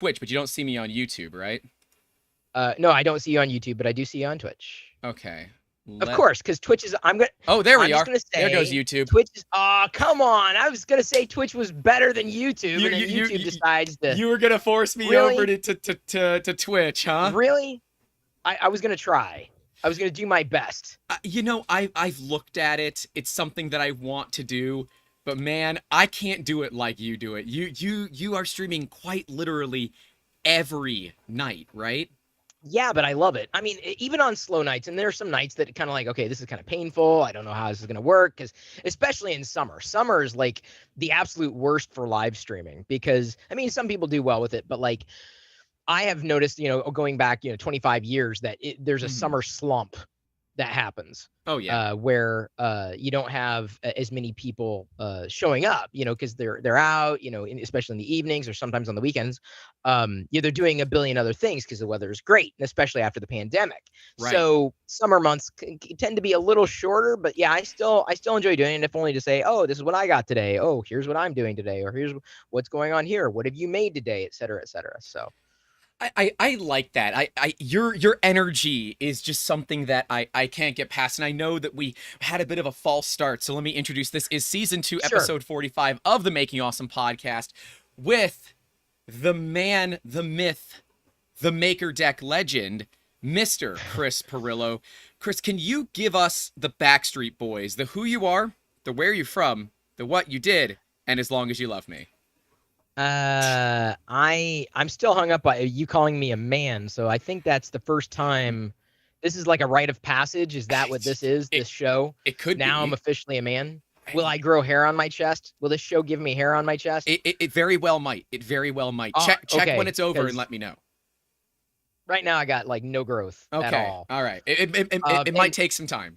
Twitch, but you don't see me on YouTube, right? No, I don't see you on YouTube, but I do see you on Twitch. Okay. Of course, because Twitch is. Oh, there I'm we just are. gonna There goes say YouTube. Twitch is. Oh, come on! I was gonna say Twitch was better than YouTube, You and then you you YouTube you, decides to you were gonna force me over really, to Twitch, huh? really. I was gonna try. I was gonna do my best. I've looked at it. It's something that I want to do, but man, I can't do it like you do it. You are streaming quite literally every night, right? Yeah, but I love it. I mean, even on slow nights, and there are some nights that kind of like, okay, this is kind of painful. I don't know how this is going to work, because especially in summer. Summer is like the absolute worst for live streaming, because I mean, some people do well with it, but like I have noticed, going back, 25 years, that there's a Mhm. summer slump that happens, Oh yeah. where you don't have as many people showing up, because they're out, especially in the evenings or sometimes on the weekends. They're doing a billion other things because the weather is great, and especially after the pandemic. Right. So summer months tend to be a little shorter, but yeah, I still enjoy doing it, if only to say, oh, this is what I got today. Oh, here's what I'm doing today, or here's what's going on here. What have you made today, et cetera, et cetera. So. I like that. Your energy is just something that I can't get past. And I know that we had a bit of a false start. So let me introduce, this is season 2, Sure. episode 45 of the Making Awesome podcast with the man, the myth, the Maker Deck legend, Mr. Chris Pirillo. Chris, can you give us the Backstreet Boys, the who you are, the where you're from, the what you did, and as long as you love me? I'm still hung up by you calling me a man, so I think that's the first time. This is like a rite of passage. Is that what this is? It This show? it could Now I'm be. officially a man. Will I grow hair on my chest? Will this show give me hair on my chest? It very well might. It very well might. Check when Okay, it's over and because let me know. right now I got like no growth at Okay. all. All right. It might And take some time.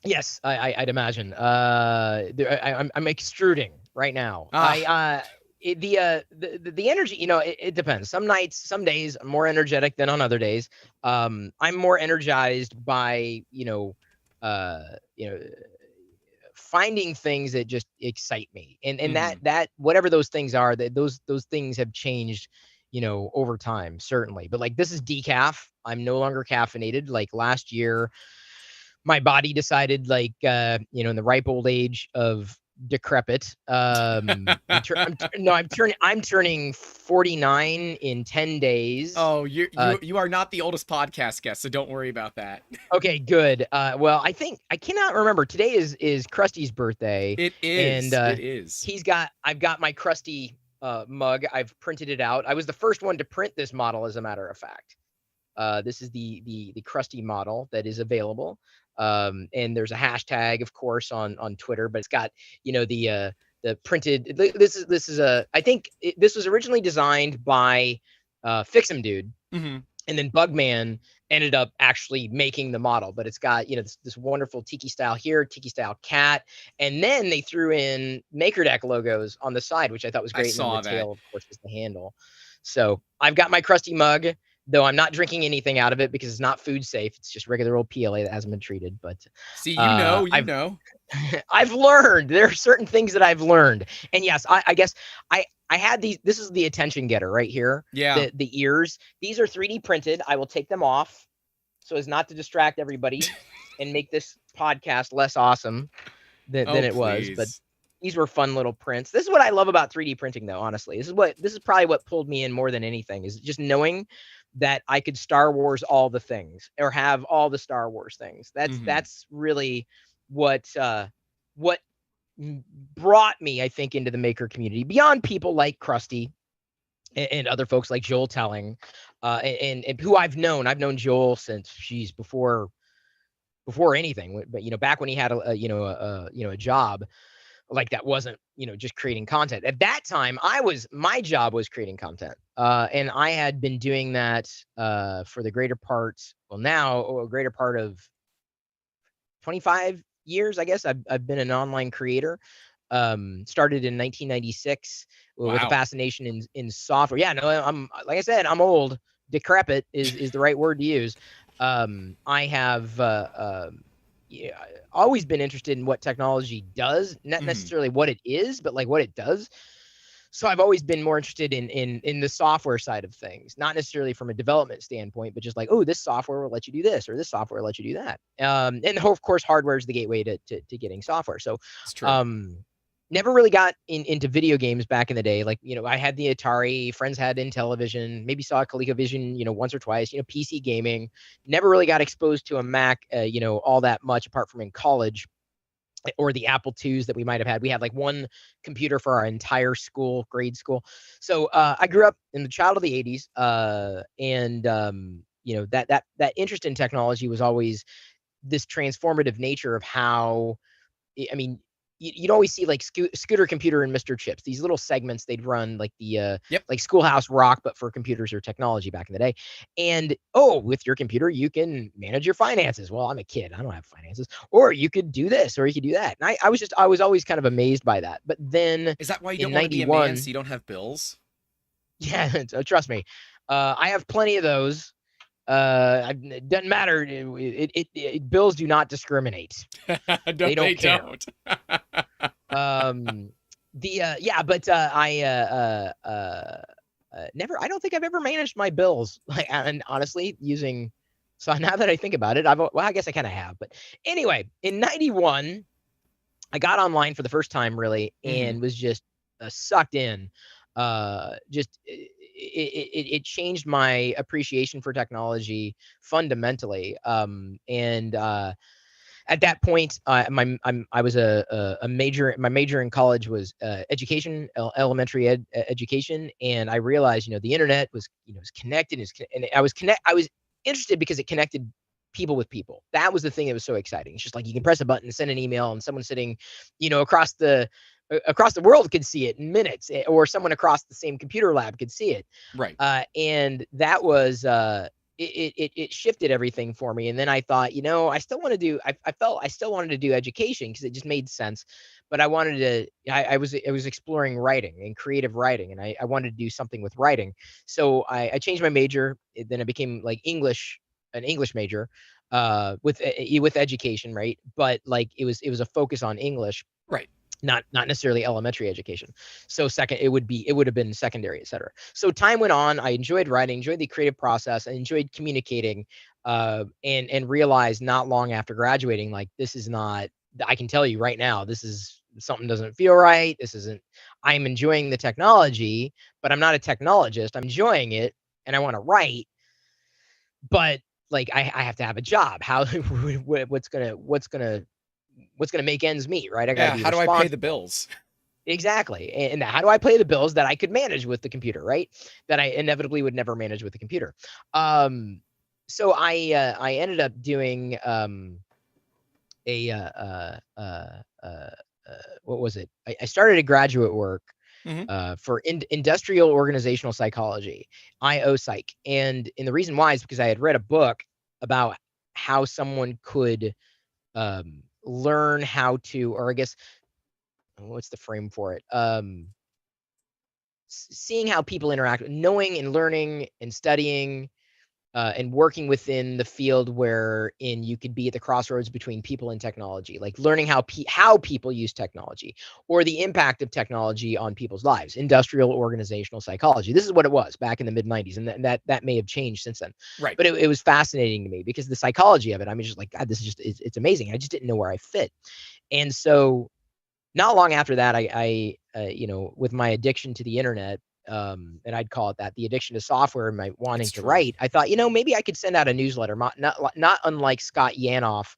yes, I'd imagine. I'm extruding right now. Ah, The energy, it depends. Some nights, some days, I'm more energetic than on other days. I'm more energized by, uh, you know, finding things that just excite me, and that mhm. that whatever those things are, that those things have changed, over time, certainly. But like, this is decaf. I'm no longer caffeinated. Like last year, my body decided, like, in the ripe old age of decrepit. I'm turning 49 in 10 days. Oh, you Uh, you you are not the oldest podcast guest, so don't worry about that. okay, good. Well, I think I cannot remember. Today is Krusty's birthday, It and is. It is. I've got my Krusty mug. I've printed it out. I was the first one to print this model, as a matter of fact. This is the Krusty model that is available. And there's a hashtag, of course, on Twitter, but it's got, the printed. This is a. I think this was originally designed by Fix'em Dude, Mhm. and then Bugman ended up actually making the model. But it's got, this wonderful tiki style here, tiki style cat, and then they threw in MakerDeck logos on the side, which I thought was I great. And then the saw that. tail, of course, is the handle. So I've got my Krusty mug, though I'm not drinking anything out of it because it's not food safe. It's just regular old PLA that hasn't been treated. But See, uh, you I've know. I've learned. There are certain things that I've learned, and yes, I guess I had these. This is the attention getter right here. Yeah. The ears. These are 3D printed. I will take them off so as not to distract everybody and make this podcast less awesome than Oh, it was. But please. these were fun little prints. This is what I love about 3D printing, though. Honestly, this is probably what pulled me in more than anything, is just knowing that I could Star Wars all the things, or have all the Star Wars things. That's Mhm. that's really what what brought me, I think, into the maker community, beyond people like Krusty and other folks like Joel Telling, and who I've known Joel since she's before anything, but back when he had a job like that, wasn't just creating content. At that time, my job was creating content, and I had been doing that for the greater part, well, now a greater part of 25 years, I guess. I've been an online creator. Started in 1996 with a Wow. fascination in software. Yeah, no, I'm, like I said, I'm old. Decrepit is the right word to use. I have yeah, always been interested in what technology does, not Mhm. necessarily what it is, but like what it does. So I've always been more interested in the software side of things, not necessarily from a development standpoint, but just like, oh, this software will let you do this, or this software will let you do that. And of course, hardware is the gateway to getting software. So, It's true. never really got into video games back in the day. Like, I had the Atari, friends had Intellivision, maybe saw ColecoVision, once or twice, PC gaming. Never really got exposed to a Mac, all that much apart from in college, or the Apple IIs that we might have had. We had like one computer for our entire school, grade school. So I grew up in the child of the 80s, and that interest in technology was always this transformative nature of how, I mean, you'd always see like Scooter Computer and Mr. Chips, these little segments they'd run, like the Yep. like Schoolhouse Rock, but for computers or technology back in the day. And with your computer, you can manage your finances. Well, I'm a kid, I don't have finances. Or you could do this, or you could do that. And I was always kind of amazed by that. But then Is that why you in don't want to be a man 91, so you don't have bills? yeah, trust me, I have plenty of those. It doesn't matter. Bills do not discriminate. No, They don't care. don't. Never. I don't think I've ever managed my bills. Like, and honestly, so now that I think about it, I guess I kind of have. But anyway, in 91, I got online for the first time, really, and was just sucked in. It changed my appreciation for technology fundamentally. At that point, I was a major. My major in college was education, elementary education, and I realized, the internet was, was connected, and I was interested because it connected people with people. That was the thing that was so exciting. It's just like you can press a button, send an email, and someone sitting, across the world could see it in minutes, or someone across the same computer lab could see it. Right. And that was it shifted everything for me. And then I thought, I still want to do, I felt I still wanted to do education because it just made sense. But I wanted to, I was exploring writing and creative writing, and I wanted to do something with writing. So I changed my major. Then I became like an English major, with education, right? But like it was a focus on English. Right. Not necessarily elementary education. So it would have been secondary, et cetera. So time went on. I enjoyed writing, enjoyed the creative process. I enjoyed communicating, and realized not long after graduating, like, this is not, I can tell you right now, this is something doesn't feel right. I'm enjoying the technology, but I'm not a technologist. I'm enjoying it and I want to write, but like, I have to have a job. How, what's gonna make ends meet, right? I got to be how do I pay the responsible. bills? Exactly. And how do I pay the bills that I could manage with the computer, right? That I inevitably would never manage with the computer. So I ended up doing what was it? I started a graduate work for industrial organizational psychology, IO Psych. And the reason why is because I had read a book about how someone could learn how to, or I guess, what's the frame for it? Seeing how people interact, knowing and learning and studying, and working within the field wherein you could be at the crossroads between people and technology, like learning how people use technology, or the impact of technology on people's lives. Industrial organizational psychology. This is what it was back in the mid 90s, and that may have changed since then. Right. But it was fascinating to me because the psychology of it. I mean, just like, God, this is just it's amazing. I just didn't know where I fit, and so not long after that, I with my addiction to the internet, and I'd call it that, the addiction to software and my wanting to write, I thought, maybe I could send out a newsletter, not unlike Scott Yanoff,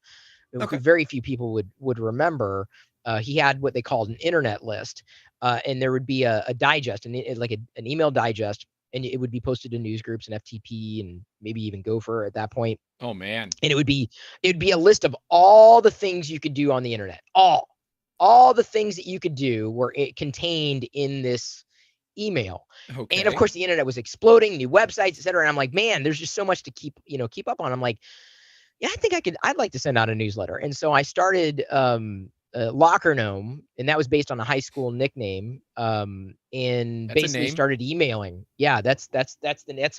who very few people would remember. He had what they called an internet list, and there would be a digest, like an email digest, and it would be posted to news groups and FTP and maybe even Gopher at that point. Oh man! And it would be a list of all the things you could do on the internet, all the things that you could do were contained in this email. Okay. And of course the internet was exploding, new websites, et cetera. And I'm like, man, there's just so much to keep up on. I'm like, yeah, I think I'd like to send out a newsletter. And so I started Lockergnome, and that was based on a high school nickname. And basically started emailing. Yeah, that's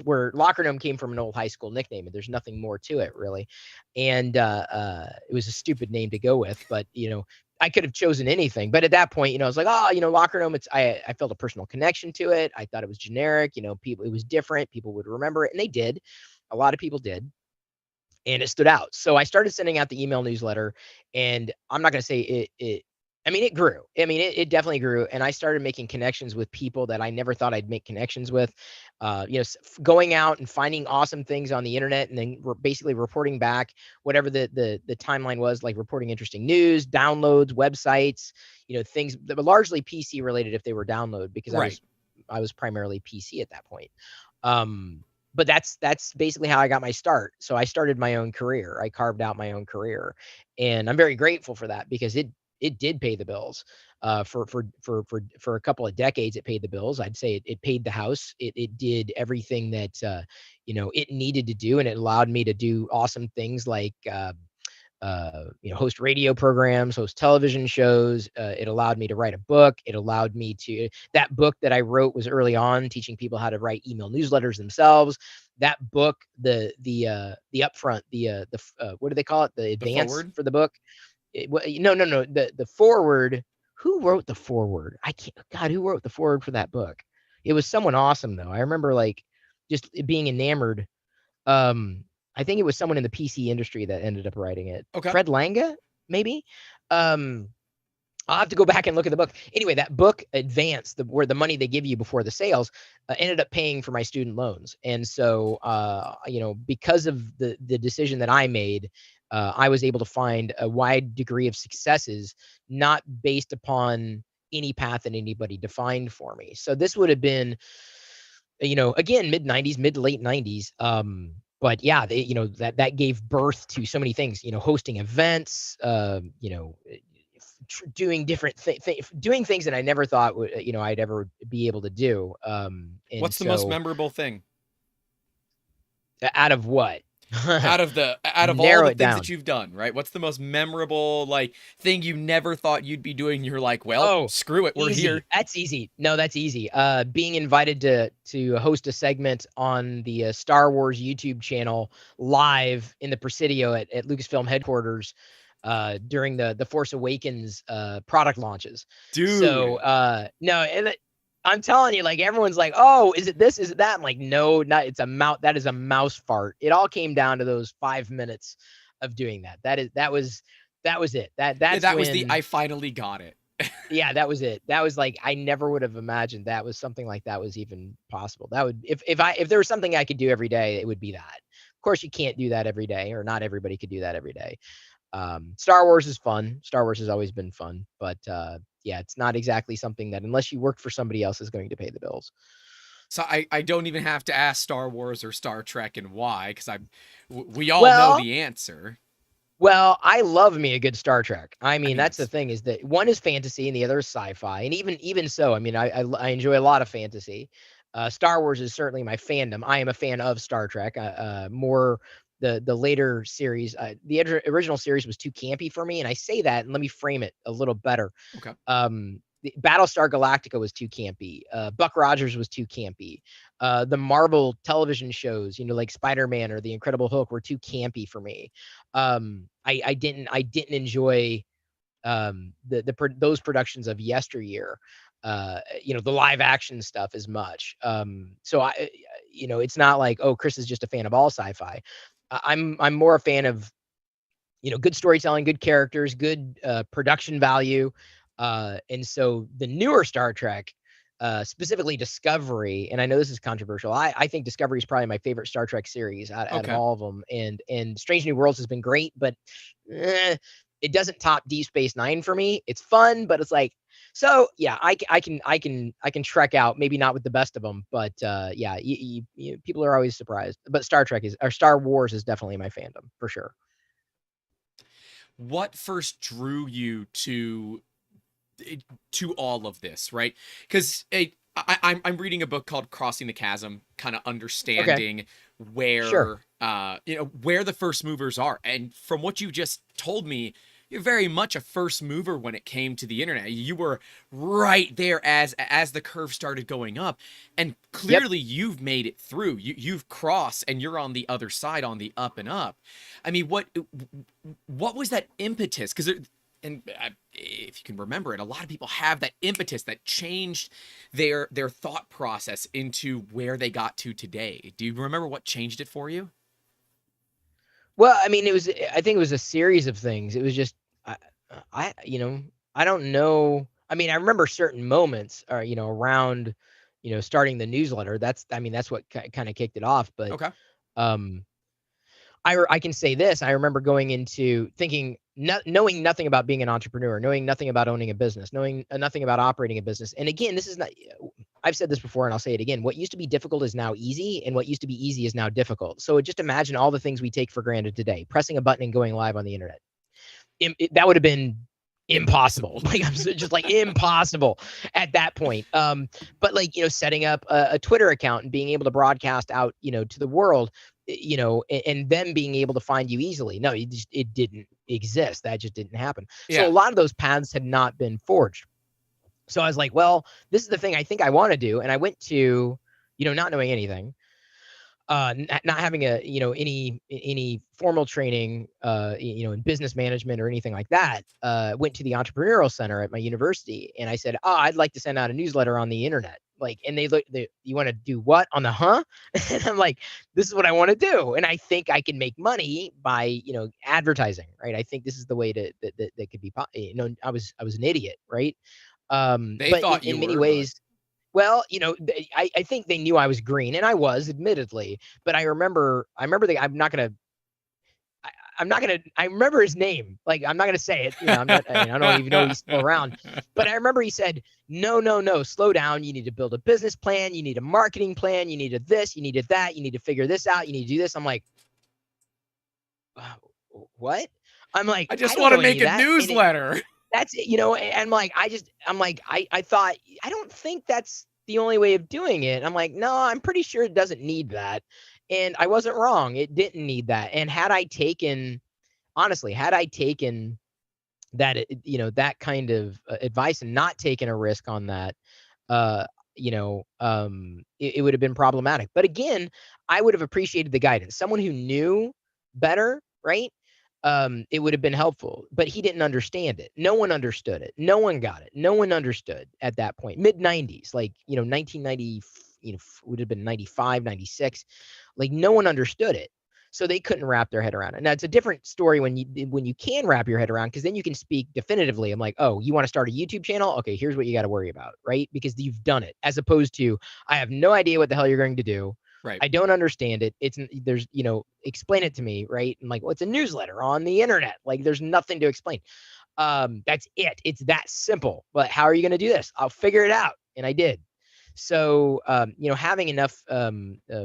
where Lockergnome came from, an old high school nickname, and there's nothing more to it really. And it was a stupid name to go with, but I could have chosen anything, but at that point, you know, I was like, oh, you know, Lockergnome, I felt a personal connection to it. I thought it was generic, you know, people, it was different. People would remember it, and they did. A lot of people did, and it stood out. So I started sending out the email newsletter, and I'm not going to say it, I mean, it grew. I mean, it definitely grew. And I started making connections with people that I never thought I'd make connections with. You know, going out and finding awesome things on the internet, and then basically reporting back whatever the timeline was, like reporting interesting news, downloads, websites, you know, things that were largely PC related if they were download, because Right. I was primarily PC at that point. But that's basically how I got my start. So I started my own career. I carved out my own career, and I'm very grateful for that, because it did pay the bills. For a couple of decades, it paid the bills. I'd say it paid the house. It did everything that you know, it needed to do, and it allowed me to do awesome things like you know, host radio programs, host television shows. It allowed me to write a book. It allowed me to, that book that I wrote was early on teaching people how to write email newsletters themselves. That book, the upfront, what do they call it? The The advance forward. for the book. No, the forward. Who wrote the forward? I can't, God, who wrote the forward for that book? It was someone awesome though. I remember like just being enamored. um, I think it was someone in the PC industry that ended up writing it. Okay. Fred Langa, maybe. Um, I'll have to go back and look at the book. Anyway, that book, Advance, where the money they give you before the sales, ended up paying for my student loans. And so, you know, because of the decision that I made, I was able to find a wide degree of successes, not based upon any path that anybody defined for me. So this would have been, you know, again, mid 90s, mid to late 90s. But yeah, you know, that gave birth to so many things, you know, hosting events, you know, doing different doing things that I never thought would, you know, I'd ever be able to do. And What's the most so memorable thing out of what? out of all Narrow the it things that down. you've done, right? What's the most memorable like thing you never thought you'd be doing? You're like, well, Oh, screw it, we're easy. here. That's easy. No, that's easy. Being invited to host a segment on the Star Wars YouTube channel live in the Presidio at Lucasfilm headquarters during the Force Awakens product launches. So Dude. no, I'm telling you, like everyone's like, oh, is it this? Is it that? I'm like, no, not. It's a mouse. That is a mouse fart. It all came down to those 5 minutes of doing that. That was it. Yeah, That's that was the when. I finally got it. Yeah, that was it. That was like, I never would have imagined that was something like that was even possible. That would, if there was something I could do every day, it would be that. Of course, you can't do that every day, or not everybody could do that every day. Star Wars is fun. Star Wars has always been fun, but yeah, it's not exactly something that, unless you work for somebody else, is going to pay the bills. So I don't even have to ask Star Wars or Star Trek and why, because we all know Well, the answer. Well, I love me a good Star Trek. I I mean, mean, that's the that's thing, is that one is fantasy and the other is sci-fi. And even so, I mean, I enjoy a lot of fantasy. Star Wars is certainly my fandom. I am a fan of Star Trek. More the later series. The original series was too campy for me, and I say that, and let me frame it a little better. okay. Battlestar Galactica was too campy. Buck Rogers was too campy. The Marvel television shows, you know, like Spider-Man or The Incredible Hulk, were too campy for me. I didn't enjoy those productions of yesteryear. You know, the live action stuff as much. So you know, it's not like, oh, Chris is just a fan of all sci-fi. I'm more a fan of, you know, good storytelling, good characters, good production value. And so the newer Star Trek, specifically Discovery, and I know this is controversial. I think Discovery is probably my favorite Star Trek series out of Okay. all of them. And Strange New Worlds has been great, but it doesn't top Deep Space Nine for me. It's fun, but it's like, so yeah, I can trek out, maybe not with the best of them, but yeah, people are always surprised. But Star Wars is definitely my fandom for sure. What first drew you to all of this, right? Because I'm reading a book called Crossing the Chasm, kind of Okay, understanding sure. where where the first movers are. And from what you just told me, you're very much a first mover when it came to the internet. You were right there as the curve started going up, and Yep. clearly you've made it through. You've crossed, and you're on the other side, on the up and up. I mean, what was that impetus? Because And if you can remember it, a lot of people have that impetus that changed their thought process into where they got to today. Do you remember what changed it for you? Well, I mean, I think it was a series of things. It was just, you know, I don't know. I mean, I remember certain moments, around, starting the newsletter. I mean, that's what kind of kicked it off. But, Okay. um, I can say this. I remember going into thinking, knowing nothing about being an entrepreneur, knowing nothing about owning a business, knowing nothing about operating a business. And again, this is not, I've said this before and I'll say it again. What used to be difficult is now easy, and what used to be easy is now difficult. So just imagine all the things we take for granted today, pressing a button and going live on the internet. That would have been impossible. Like, I'm just like impossible at that point. But like, setting up a Twitter account and being able to broadcast out, to the world, and them being able to find you easily. No, it didn't exist. That just didn't happen. So Yeah. a lot of those paths had not been forged. So I was like, well, this is the thing I think I want to do. And I went to, not knowing anything, not having any formal training, in business management or anything like that. Went to the Entrepreneurial Center at my university, and I said, "Oh, I'd like to send out a newsletter on the internet." Like, and you want to do what on the huh? And I'm like, this is what I want to do, and I think I can make money by advertising, right? I think this is the way that could be. I was an idiot, right? They But thought you in many were, but ways, well, I think they knew I was green, and I was, admittedly. But I remember I remember his name. Like, I'm not gonna say it. I don't even know he's still around. But I remember he said, no, no, no, slow down. You need to build a business plan. You need a marketing plan. You needed this. You needed that. You need to figure this out. You need to do this. I'm like, what? I'm like, I I just don't want to know any make of a that. And newsletter. that's it, and I'm like, I thought, I don't think that's the only way of doing it. I'm like, no, I'm pretty sure it doesn't need that. And I wasn't wrong. It didn't need that. And honestly, had I taken that, that kind of advice and not taken a risk on that, it would have been problematic. But again, I would have appreciated the guidance. Someone who knew better, right? It would have been helpful, but he didn't understand it. No one understood it. No one got it. No one understood at that point. Mid 90s, like, 1990, would have been 95, 96. Like, no one understood it. So they couldn't wrap their head around it. Now it's a different story when you can wrap your head around, because then you can speak definitively. I'm like, oh, you want to start a YouTube channel? Okay, here's what you got to worry about, right? Because you've done it, as opposed to, I have no idea what the hell you're going to do. Right. I don't understand it. Explain it to me, right? I'm like, well, it's a newsletter on the internet. Like, there's nothing to explain. That's it. It's that simple. But how are you going to do this? I'll figure it out. And I did. So, having enough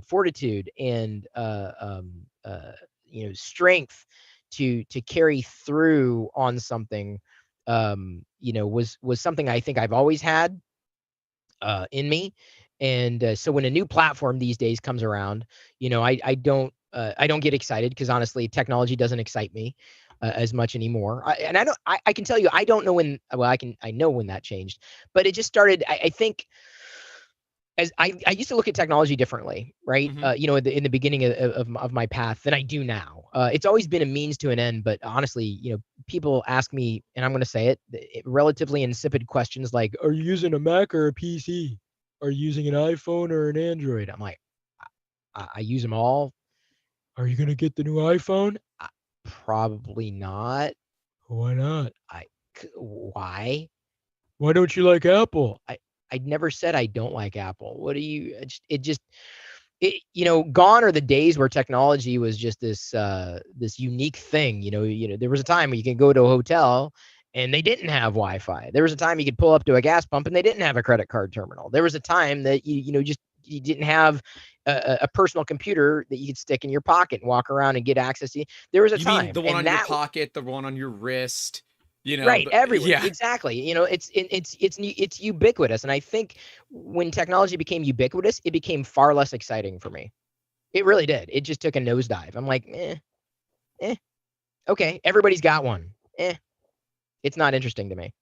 fortitude and strength to carry through on something, was something I think I've always had in me. And so when a new platform these days comes around, I don't get excited, because honestly, technology doesn't excite me as much anymore. I can tell you, I don't know when. Well, I know when that changed, but it just started. I think, as I used to look at technology differently, right? Hmm. In the beginning of my path than I do now. It's always been a means to an end, but honestly, people ask me, and I'm going to say it, relatively insipid questions like, "Are you using a Mac or a PC? Are you using an iPhone or an Android?" I'm like, I use them all. Are you going to get the new iPhone? Probably not. Why not? Why? Why don't you like Apple? I never said I don't like Apple. What do you? Gone are the days where technology was just this unique thing. There was a time where you can go to a hotel and they didn't have Wi-Fi. There was a time you could pull up to a gas pump and they didn't have a credit card terminal. There was a time that you didn't have a personal computer that you could stick in your pocket and walk around and get access to. There was a You mean time, the one and on your that pocket, the one on your wrist, right, everywhere. yeah. Exactly. It's ubiquitous. And I think when technology became ubiquitous, it became far less exciting for me. It really did. It just took a nosedive. I'm like, okay, everybody's got one. It's not interesting to me.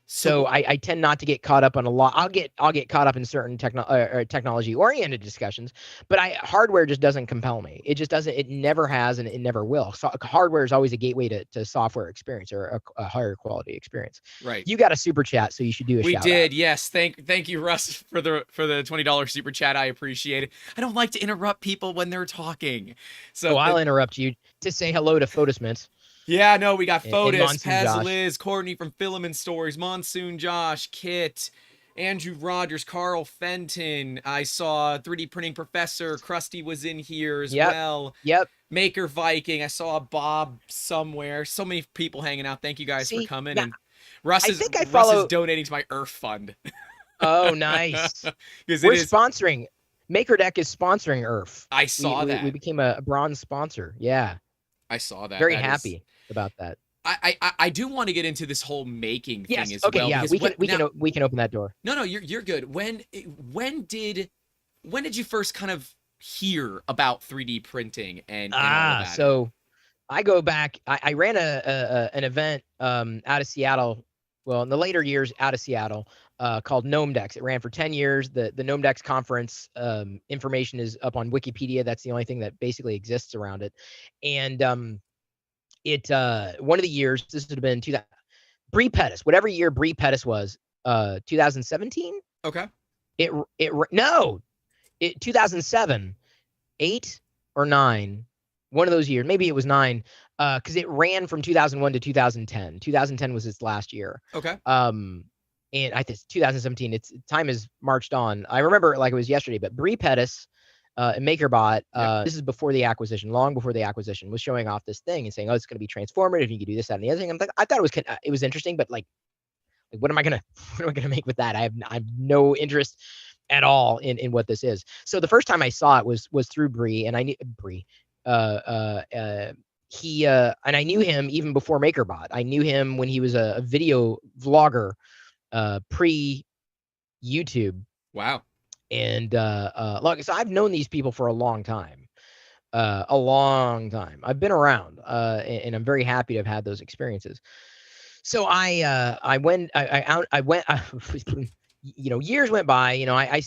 So I tend not to get caught up on a lot. I'll get caught up in certain technology oriented discussions, but hardware just doesn't compel me. It just doesn't. It never has, and it never will. So hardware is always a gateway to software experience or a higher quality experience. Right. You got a super chat, so you should do a We shout did, out. yes. Thank you, Russ, for the $20 super chat. I appreciate it. I don't like to interrupt people when they're talking. So I'll interrupt you to say hello to Photismint. yeah, no, we got And Fotis, Monsoon Pez Josh. Liz, Courtney from Filament Stories, Monsoon Josh, Kit, Andrew Rogers, Carl Fenton. I saw 3D Printing Professor, Krusty was in here as well. Yep. Maker Viking. I saw Bob somewhere. So many people hanging out. Thank you guys for coming. Now, And Russ is donating to my Earth Fund. Oh, nice. We're sponsoring. MakerDeck is sponsoring Earth. I saw that. We became a bronze sponsor. Yeah. I saw that. Very happy about that. I do want to get into this whole making thing as okay, well. Yeah, we can open that door. No, you're good. When did you first kind of hear about 3D printing and all of that? So I go back. I ran an event out of Seattle. Well, in the later years, out of Seattle, called Gnome Decks. It ran for 10 years. The Gnome Decks conference information is up on Wikipedia. That's the only thing that basically exists around it. And one of the years, this would have been Bree Pettis, whatever year Bree Pettis was, 2017. Okay. 2007, 8 or 9, one of those years. Maybe it was 9, because it ran from 2001 to 2010. 2010 was its last year. Okay. And I think 2017. Time has marched on. I remember it like it was yesterday. But Bree Pettis, and MakerBot, this is before the acquisition, long before the acquisition, was showing off this thing and saying, "Oh, it's going to be transformative. You can do this, that, and the other thing." I'm like, I thought it was interesting, but like what am I gonna make with that? I have no interest at all in what this is. So the first time I saw it was through Bree, and I knew Bree. He and I knew him even before MakerBot. I knew him when he was a video vlogger, pre YouTube. Wow. And look, so I've known these people for a long time. I've been around, and I'm very happy to have had those experiences. So I went, years went by.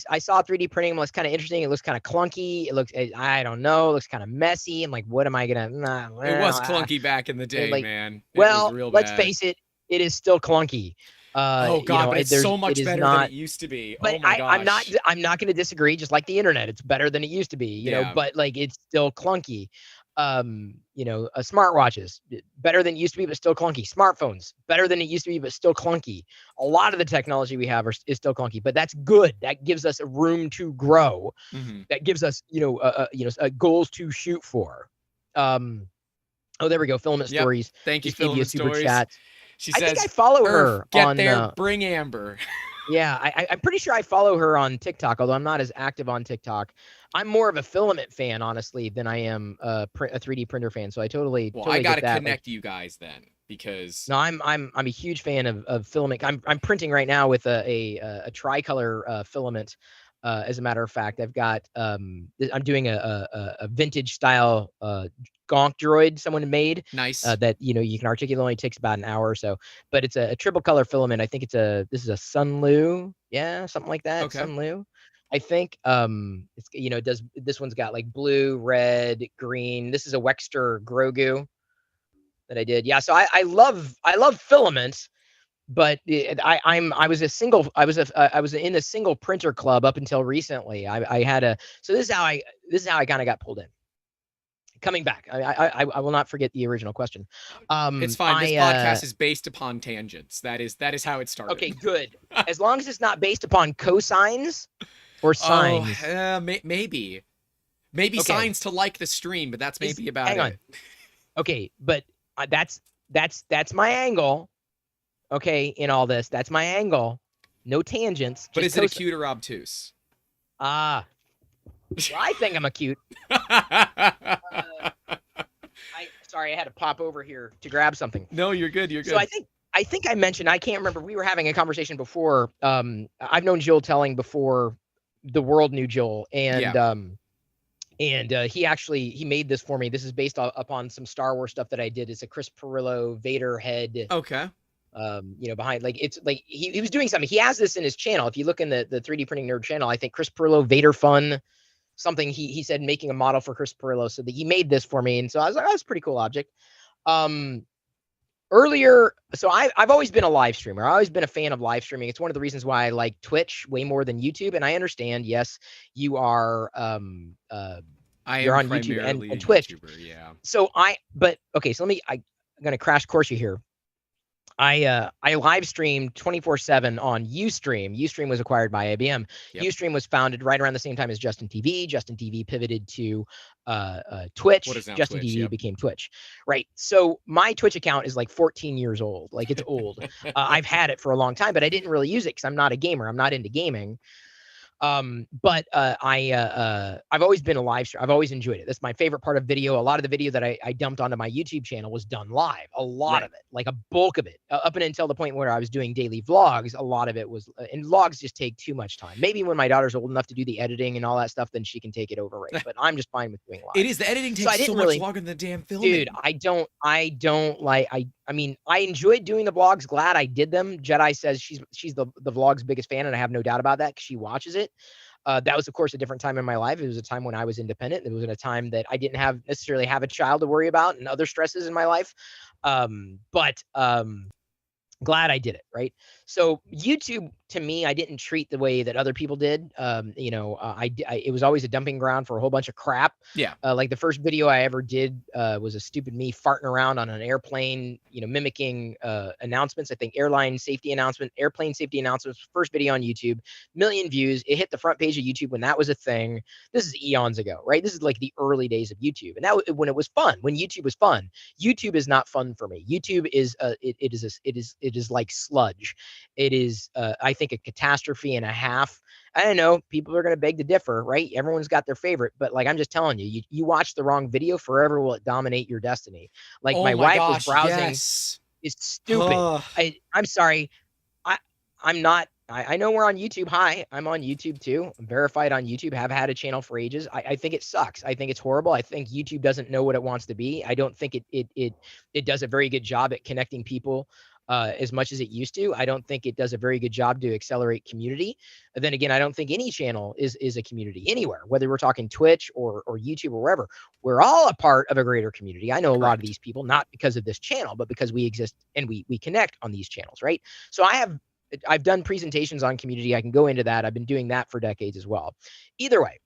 I saw 3D printing. It was kind of interesting. It looks kind of clunky. It looks, I don't know, it looks kind of messy. I'm like, what am I gonna? It was clunky back in the day, man. Well, let's face it, it is still clunky. Oh God, but it's so much better than it used to be. But oh my gosh. I'm not going to disagree. Just like the internet, it's better than it used to be. You know, but like it's still clunky. Smartwatches, better than it used to be, but still clunky. Smartphones, better than it used to be, but still clunky. A lot of the technology we have is still clunky, but that's good. That gives us a room to grow. Mm-hmm. That gives us, goals to shoot for. Oh, there we go. Filament Stories. Thank you, Filament Stories. Chat. She says, I think I follow her get on there, bring Amber. Yeah, I'm pretty sure I follow her on TikTok, although I'm not as active on TikTok. I'm more of a filament fan, honestly, than I am a 3D printer fan. So I totally I gotta connect you guys then, because no, I'm a huge fan of filament. I'm printing right now with a tricolor filament. As a matter of fact, I've got I'm doing a vintage style gonk droid someone made. Nice. That you can articulate. Only takes about an hour or so, but it's a triple color filament. I think this is a Sunlu, something like that. Okay. Sunlu, I think. It's it does. This one's got like blue, red, green. This is a Wexter Grogu that I did. Yeah, so I love filament. But I was in a single printer club up until recently. So this is how I kind of got pulled in. Coming back, I will not forget the original question. It's fine. This podcast is based upon tangents. That is how it started. Okay, good. As long as it's not based upon cosines or sines. Maybe okay. Signs to like the stream, but that's maybe about it. Hang on. Okay, but that's my angle. Okay, in all this, that's my angle. No tangents. But is it acute or obtuse? Well, I think I'm acute. Sorry, I had to pop over here to grab something. No, you're good. You're good. So I think I mentioned, I can't remember. We were having a conversation before. I've known Joel Telling before the world knew Joel, and he made this for me. This is based upon some Star Wars stuff that I did. It's a Chris Pirillo Vader head. Okay. behind, like, it's like he was doing something. He has this in his channel. If you look in the 3D printing nerd channel, I think Chris Pirillo, Vader Fun, something, he said making a model for Chris Pirillo, so that he made this for me. And so I was like, oh, that's a pretty cool object. Earlier, so I've always been a live streamer. I've always been a fan of live streaming. It's one of the reasons why I like Twitch way more than YouTube. And I understand, yes, you are you're on YouTube and Twitch. YouTuber, yeah. So okay, so I'm gonna crash course you here. I live streamed 24/7 on Ustream. Ustream was acquired by IBM. Yep. Ustream was founded right around the same time as Justin TV. Justin TV pivoted to Twitch. What is now Justin Twitch, TV yep. became Twitch. Right. So my Twitch account is like 14 years old. Like, it's old. I've had it for a long time, but I didn't really use it because I'm not a gamer. I'm not into gaming. But I've always been a live streamer. I've always enjoyed it. That's my favorite part of video. A lot of the video that I dumped onto my YouTube channel was done live. A lot of it, like a bulk of it, up and until the point where I was doing daily vlogs. A lot of it was, and vlogs just take too much time. Maybe when my daughter's old enough to do the editing and all that stuff, then she can take it over, right? But I'm just fine with doing live. It is, the editing takes so much longer than the damn filming. Dude, I don't like, I mean, I enjoyed doing the vlogs. Glad I did them. Jedi says she's the vlog's biggest fan, and I have no doubt about that because she watches it. That was, of course, a different time in my life. It was a time when I was independent. It was in a time that I didn't necessarily have a child to worry about and other stresses in my life. But glad I did it, right? So YouTube, to me, I didn't treat the way that other people did. It was always a dumping ground for a whole bunch of crap. Yeah. Like the first video I ever did was a stupid me farting around on an airplane, mimicking announcements. I think airplane safety announcements. First video on YouTube, million views. It hit the front page of YouTube when that was a thing. This is eons ago, right? This is like the early days of YouTube, and that when it was fun, when YouTube was fun. YouTube is not fun for me. YouTube is it is like sludge. It is I think a catastrophe and a half. I don't know. People are going to beg to differ, right? Everyone's got their favorite, but like, I'm just telling you, you watch the wrong video, forever will it dominate your destiny. Like, my wife was browsing. Yes. It's stupid. I'm sorry. I'm not. I know we're on YouTube. Hi, I'm on YouTube too. I'm verified on YouTube. Have had a channel for ages. I think it sucks. I think it's horrible. I think YouTube doesn't know what it wants to be. I don't think it does a very good job at connecting people as much as it used to. I don't think it does a very good job to accelerate community. And then again, I don't think any channel is a community anywhere, whether we're talking Twitch or YouTube or wherever. We're all a part of a greater community. I know a lot of these people, not because of this channel, but because we exist and we connect on these channels, right? So I've done presentations on community. I can go into that. I've been doing that for decades as well. Either way,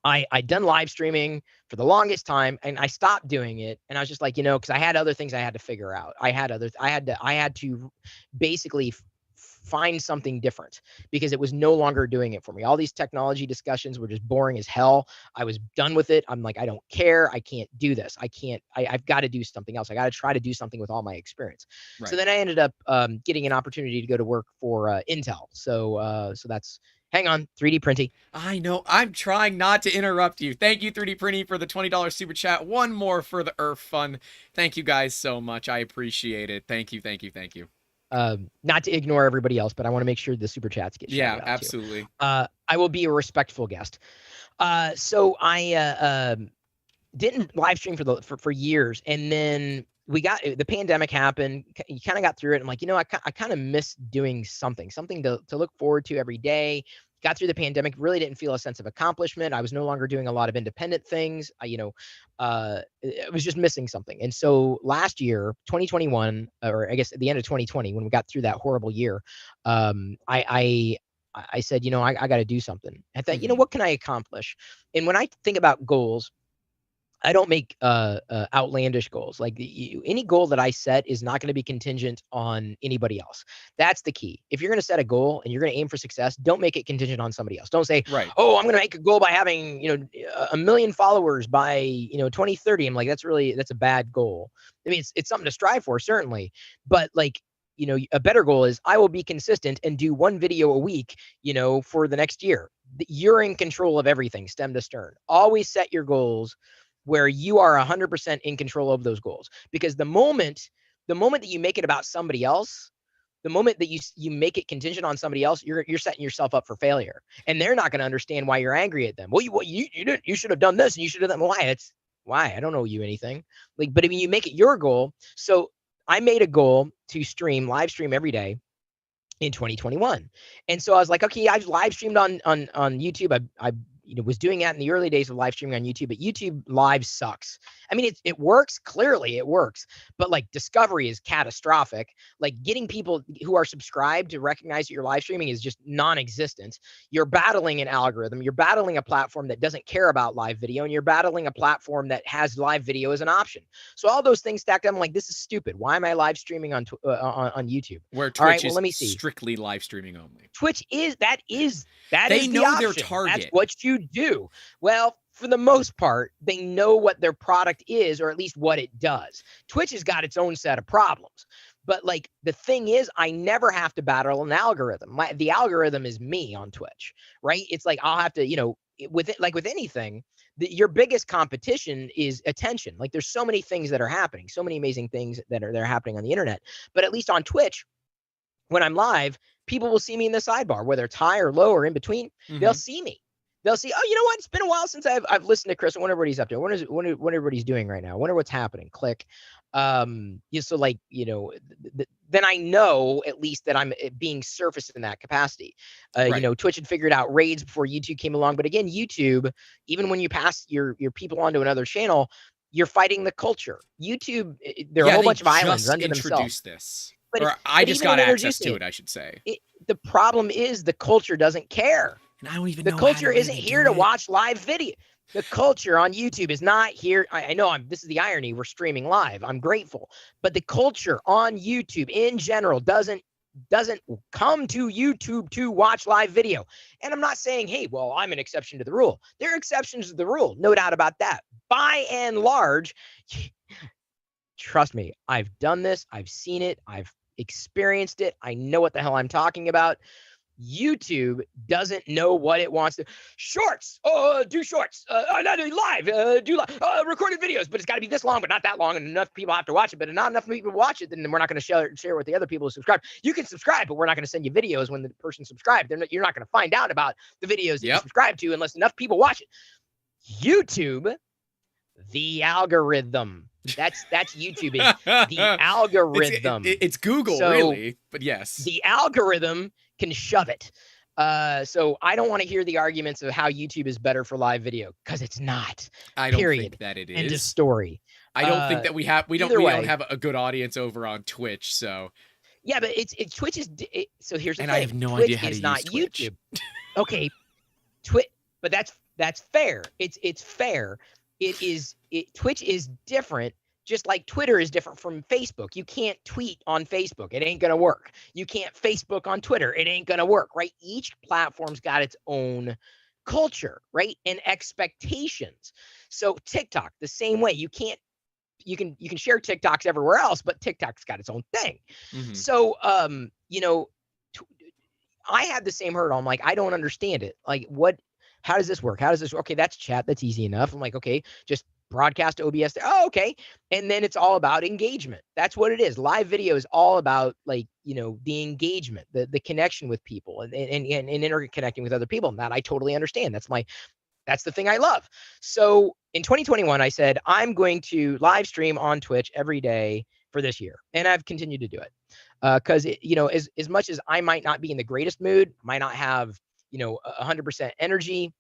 I done live streaming for the longest time, and I stopped doing it. And I was just like, because I had other things I had to figure out. I had to basically find something different, because it was no longer doing it for me. All these technology discussions were just boring as hell. I was done with it. I'm like, I don't care. I can't do this. I've got to do something else. I got to try to do something with all my experience. Right. So then I ended up getting an opportunity to go to work for Intel. So that's, hang on, 3D printing. I know. I'm trying not to interrupt you. Thank you, 3D Printing, for the $20 super chat. One more for the Earth Fund. Thank you guys so much. I appreciate it. Thank you. Not to ignore everybody else, but I want to make sure the super chats get shouted out absolutely. I will be a respectful guest. So I didn't live stream for years, and then the pandemic happened. You kind of got through it. I'm like, I kind of miss doing something to look forward to every day. Got through the pandemic, really didn't feel a sense of accomplishment. I was no longer doing a lot of independent things. I was just missing something. And so last year, 2021, or I guess at the end of 2020, when we got through that horrible year, I said, I got to do something. I thought, what can I accomplish? And when I think about goals, I don't make outlandish goals. Like any goal that I set is not going to be contingent on anybody else. That's the key. If you're going to set a goal and you're going to aim for success, don't make it contingent on somebody else. Don't say, right, oh, I'm going to make a goal by having, 1 million followers by, 2030. I'm like, that's a bad goal. I mean, it's something to strive for, certainly. But like, a better goal is I will be consistent and do one video a week, for the next year. You're in control of everything, stem to stern. Always set your goals where you are 100% in control of those goals. Because the moment that you make it about somebody else, the moment that you make it contingent on somebody else, you're setting yourself up for failure. And they're not going to understand why you're angry at them. Well, you should have done this and you should have done why? I don't owe you anything. Like, but I mean, you make it your goal. So I made a goal to live stream every day in 2021. And so I was like, okay, I've live streamed on YouTube. I was doing that in the early days of live streaming on YouTube, but YouTube live sucks. I mean, it works, clearly it works, but like discovery is catastrophic. Like getting people who are subscribed to recognize that you're live streaming is just non-existent. You're battling an algorithm, you're battling a platform that doesn't care about live video, and you're battling a platform that has live video as an option. So all those things stacked up, I'm like, this is stupid. Why am I live streaming on YouTube? Where Twitch all right, well, is let me see. strictly live streaming only. Twitch is they the know option. their target. That's what you do. Well, for the most part, they know what their product is, or at least what it does. Twitch has got its own set of problems. But like the thing is, I never have to battle an algorithm. The algorithm is me on Twitch, right? It's like I'll have to, with it, like with anything, your biggest competition is attention. Like there's so many things that are happening, so many amazing things that are happening on the internet. But at least on Twitch, when I'm live, people will see me in the sidebar, whether it's high or low or in between. They'll see me. They'll see, oh, you know what? It's been a while since I've listened to Chris. I wonder what he's up to. I wonder what everybody's doing right now. I wonder what's happening. Click. So like, then I know at least that I'm being surfaced in that capacity. Right. Twitch had figured out raids before YouTube came along. But again, YouTube, even when you pass your people onto another channel, you're fighting the culture. YouTube, there are a whole bunch of islands unto themselves. This. But I just got access to it, I should say. The problem is the culture doesn't care. And I don't even know. The culture isn't here to watch live video. The culture on YouTube is not here. I know this is the irony. We're streaming live. I'm grateful. But the culture on YouTube in general doesn't come to YouTube to watch live video. And I'm not saying, hey, well, I'm an exception to the rule. There are exceptions to the rule. No doubt about that. By and large, trust me, I've done this. I've seen it. I've experienced it. I know what the hell I'm talking about. YouTube doesn't know what it wants to. Shorts, do shorts. Not live, do live, recorded videos, but it's got to be this long, but not that long, and enough people have to watch it. But if not enough people watch it, then we're not going to share with the other people who subscribe. You can subscribe, but we're not going to send you videos when the person subscribed. You're not going to find out about the videos that you subscribe to unless enough people watch it. YouTube, the algorithm. That's YouTube. The algorithm. It's Google, really, but yes. The algorithm can shove it. So I don't want to hear the arguments of how YouTube is better for live video, because it's not. I don't think that it is. End of story. I don't think that we don't have a good audience over on Twitch, so. Yeah, but Twitch is so here's the thing. I have no Twitch idea how to is use not Twitch. YouTube. Okay, but that's fair. It's fair. Twitch is different. Just like Twitter is different from Facebook. You can't tweet on Facebook. It ain't going to work. You can't Facebook on Twitter. It ain't going to work, right? Each platform's got its own culture, right? And expectations. So TikTok, the same way. You can share TikToks everywhere else, but TikTok's got its own thing. So, I had the same hurdle. I'm like, I don't understand it. Like, how does this work? Okay, that's chat. That's easy enough. I'm like, okay, just broadcast OBS there. Oh, okay. And then it's all about engagement. That's what it is. Live video is all about the engagement, the connection with people and interconnecting with other people. And that I totally understand. That's the thing I love. So in 2021, I said, I'm going to live stream on Twitch every day for this year. And I've continued to do it. Because as much as I might not be in the greatest mood, might not have 100% energy,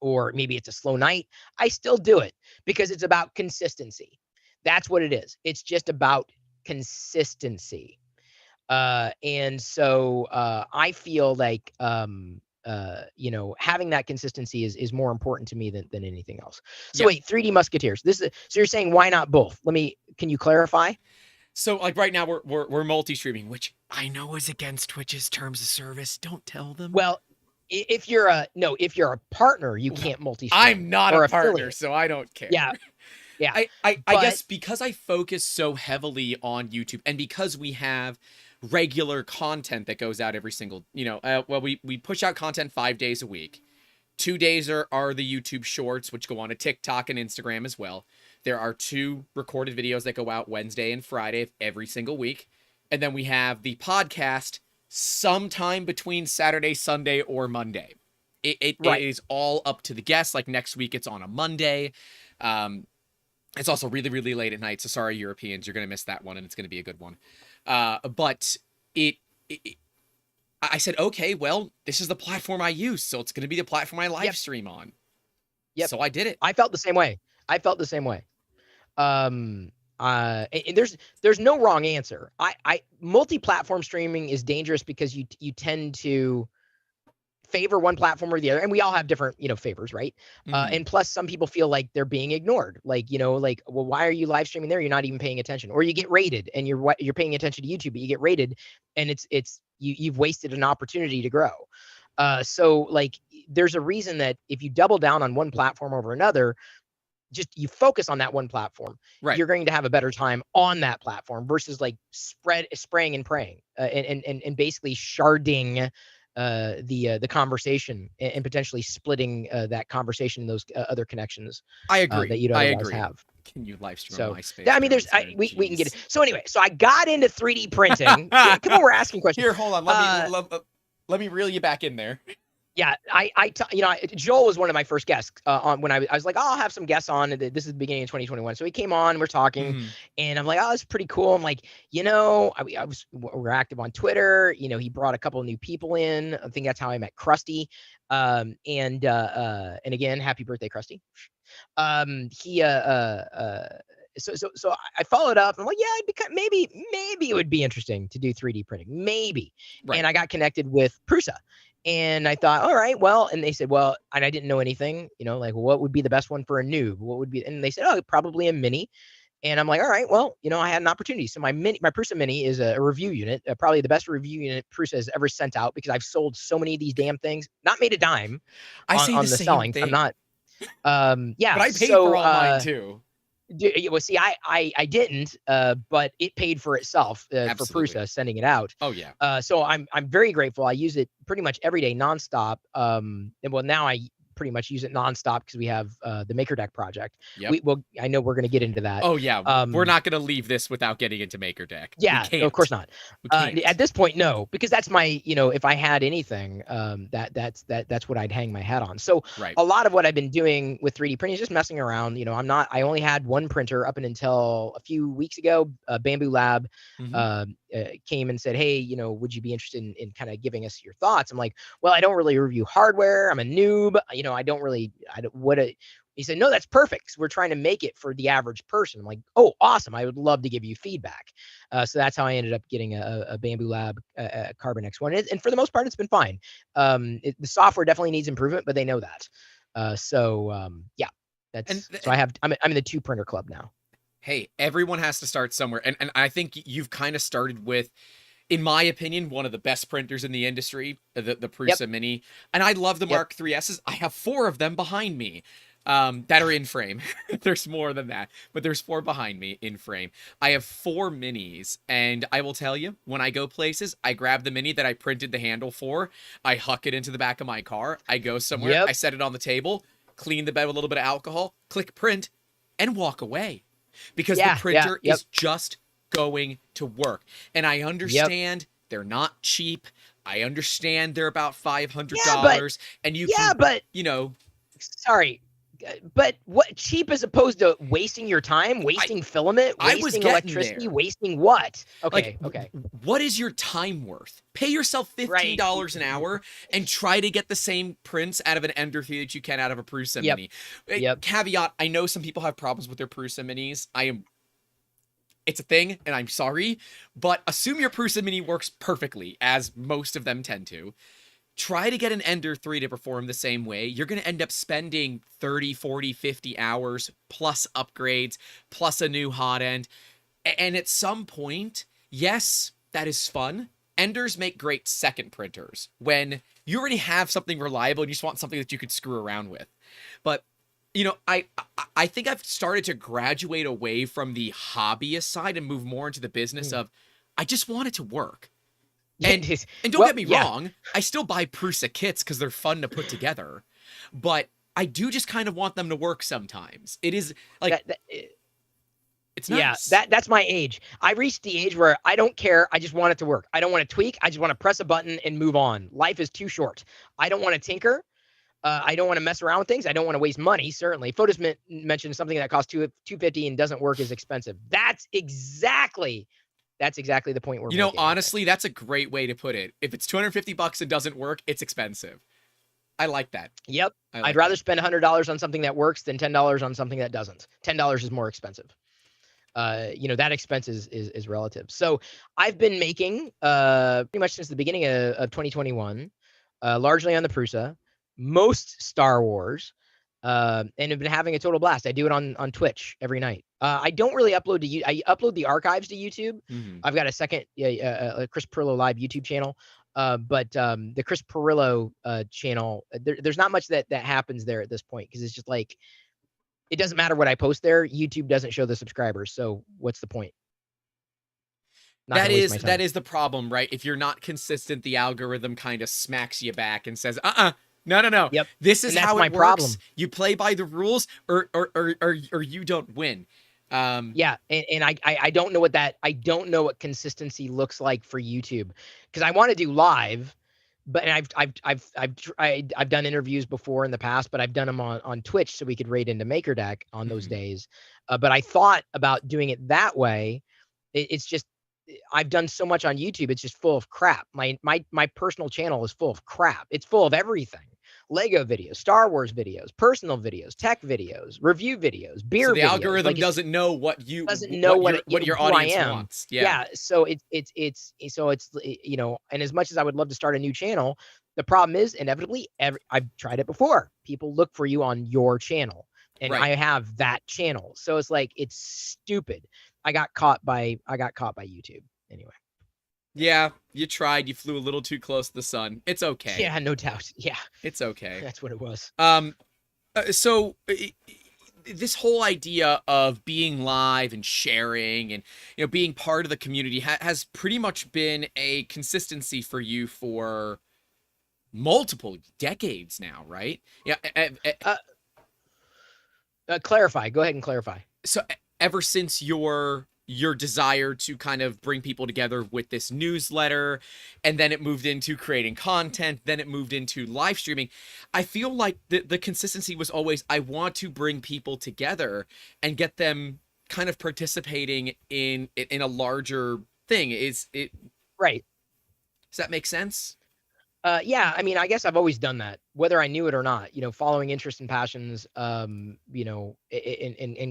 or maybe it's a slow night, I still do it because it's about consistency. That's what it is. It's just about consistency. And so I feel like having that consistency is more important to me than anything else. So wait, 3D Musketeers. So you're saying why not both? Can you clarify? So like right now we're multi-streaming, which I know is against Twitch's terms of service. Don't tell them. Well, if you're a partner, you can't multi-stream. I'm not a partner, so I don't care. Yeah. I guess because I focus so heavily on YouTube, and because we have regular content that goes out every single, we push out content 5 days a week. 2 days are the YouTube shorts, which go on to TikTok and Instagram as well. There are 2 recorded videos that go out Wednesday and Friday of every single week. And then we have the podcast sometime between Saturday, Sunday, or Monday. It is all up to the guests. Like next week, it's on a Monday. It's also really, really late at night, so sorry, Europeans, you're gonna miss that one, and it's gonna be a good one. But it I said, okay, well, this is the platform I use, so it's gonna be the platform I live stream on. Yep. So I did it. I felt the same way. And there's no wrong answer. I multi-platform streaming is dangerous because you tend to favor one platform or the other, and we all have different favors, right? And plus some people feel like they're being ignored, like like, well, why are you live streaming there? You're not even paying attention. Or you get rated and you're paying attention to YouTube, but you get rated and you've wasted an opportunity to grow. So like there's a reason that if you double down on one platform over another, just you focus on that one platform, Right. you're going to have a better time on that platform versus like spraying and praying, and basically sharding the conversation and potentially splitting that conversation in those other connections. I agree. That you'd otherwise have. Can you live stream So on MySpace? I mean, we can get it. So anyway, so I got into 3D printing. Come on, we're asking questions. Here, hold on. Let me reel you back in there. Yeah, Joel was one of my first guests on when I was like, oh, I'll have some guests on. This is the beginning of 2021. So he came on, we're talking, and I'm like, oh, it's pretty cool. I'm like, we're active on Twitter. He brought a couple of new people in. I think that's how I met Krusty. And again, happy birthday, Krusty. So I followed up. I'm like, yeah, maybe it would be interesting to do 3D printing, maybe. Right. And I got connected with Prusa. And I thought, all right, well, and they said, well, and I didn't know anything, like what would be the best one for a noob? What would be, and they said, oh, probably a mini. And I'm like, all right, well, I had an opportunity. So my Prusa mini is a review unit, probably the best review unit Prusa has ever sent out, because I've sold so many of these damn things, not made a dime on the selling. I'm not, yeah. But I paid for all mine too. Well, see, I didn't, but it paid for itself for Prusa sending it out. Oh yeah. So I'm very grateful. I use it pretty much every day, nonstop. And well, now I pretty much use it nonstop because we have the Maker Deck project. Yep. I know we're going to get into that. Oh yeah. We're not going to leave this without getting into Maker Deck. Yeah, no, of course not. At this point, no, because that's my, if I had anything, that's what I'd hang my hat on. So a lot of what I've been doing with 3D printing is just messing around. I only had one printer up until a few weeks ago. Bamboo Lab came and said, hey, would you be interested in kind of giving us your thoughts? I'm like, well, I don't really review hardware. I'm a noob. He said, no, that's perfect. We're trying to make it for the average person. I'm like, oh, awesome. I would love to give you feedback. So that's how I ended up getting a Bamboo Lab Carbon X1. And for the most part, it's been fine. The software definitely needs improvement, but they know that. Yeah, so I'm in the 2 printer club now. Hey, everyone has to start somewhere. And I think you've kind of started with, in my opinion, one of the best printers in the industry, the Prusa Mini. And I love the Mark 3Ss. I have 4 of them behind me that are in frame. There's more than that, but there's 4 behind me in frame. I have 4 minis, and I will tell you, when I go places, I grab the mini that I printed the handle for, I huck it into the back of my car, I go somewhere, I set it on the table, clean the bed with a little bit of alcohol, click print, and walk away. Because the printer is just going to work. And I understand they're not cheap. I understand they're about $500. And you can, sorry, but what cheap as opposed to wasting your time, wasting filament, wasting electricity, wasting what? Okay. What is your time worth? Pay yourself $15 an hour and try to get the same prints out of an Ender 3 that you can out of a Prusa Mini. Caveat, I know some people have problems with their Prusa Minis. It's a thing, and I'm sorry, but assume your Prusa Mini works perfectly, as most of them tend to. Try to get an Ender 3 to perform the same way. You're going to end up spending 30, 40, 50 hours, plus upgrades, plus a new hot end. And at some point, yes, that is fun. Enders make great second printers when you already have something reliable and you just want something that you could screw around with. But I think I've started to graduate away from the hobbyist side and move more into the business of, I just want it to work. And don't get me wrong, I still buy Prusa kits because they're fun to put together. But I do just kind of want them to work sometimes. It is like... It's nice. Yeah, that's my age. I reached the age where I don't care. I just want it to work. I don't want to tweak. I just want to press a button and move on. Life is too short. I don't want to tinker. I don't want to mess around with things. I don't want to waste money. Certainly, Fotis mentioned something that costs $250 and doesn't work is expensive. That's exactly the point we're making. Honestly, that's a great way to put it. If it's $250 and doesn't work, it's expensive. I like that. Yep. I'd rather spend $100 on something that works than $10 on something that doesn't. $10 is more expensive. That expense is relative. So I've been making pretty much since the beginning of 2021, largely on the Prusa, most Star Wars, and have been having a total blast. I do it on Twitch every night. I don't really upload to I upload the archives to YouTube. I've got a second Chris Pirillo live YouTube channel. But the Chris Pirillo channel, there's not much that happens there at this point, because it's just like, it doesn't matter what I post there. YouTube doesn't show the subscribers. So what's the point? That is the problem, right? If you're not consistent, the algorithm kind of smacks you back and says, no. Yep. This is how it works. Problem. You play by the rules or you don't win. Yeah, and I don't know what consistency looks like for YouTube, because I want to do live, but I've done interviews before in the past, but I've done them on Twitch so we could raid into MakerDeck on those days. But I thought about doing it that way. It's just, I've done so much on YouTube, it's just full of crap. My personal channel is full of crap. It's full of everything. Lego videos, Star Wars videos, personal videos, tech videos, review videos, beer videos. So the algorithm doesn't know what your audience wants. Yeah. So it's and as much as I would love to start a new channel, the problem is inevitably I've tried it before. People look for you on your channel, and right. I have that channel. So it's like, it's stupid. I got caught by YouTube anyway. Yeah, you tried. You flew a little too close to the sun. It's okay. Yeah, no doubt. Yeah, it's okay. That's what it was. So this whole idea of being live and sharing and being part of the community has pretty much been a consistency for you for multiple decades now, right? Yeah. Clarify. Go ahead and clarify. So ever since your desire to kind of bring people together with this newsletter, and then it moved into creating content, then it moved into live streaming, I feel like the consistency was always, I want to bring people together and get them kind of participating in a larger thing. Is it right? Does that make sense? Yeah, I mean, I guess I've always done that, whether I knew it or not, following interests and passions, in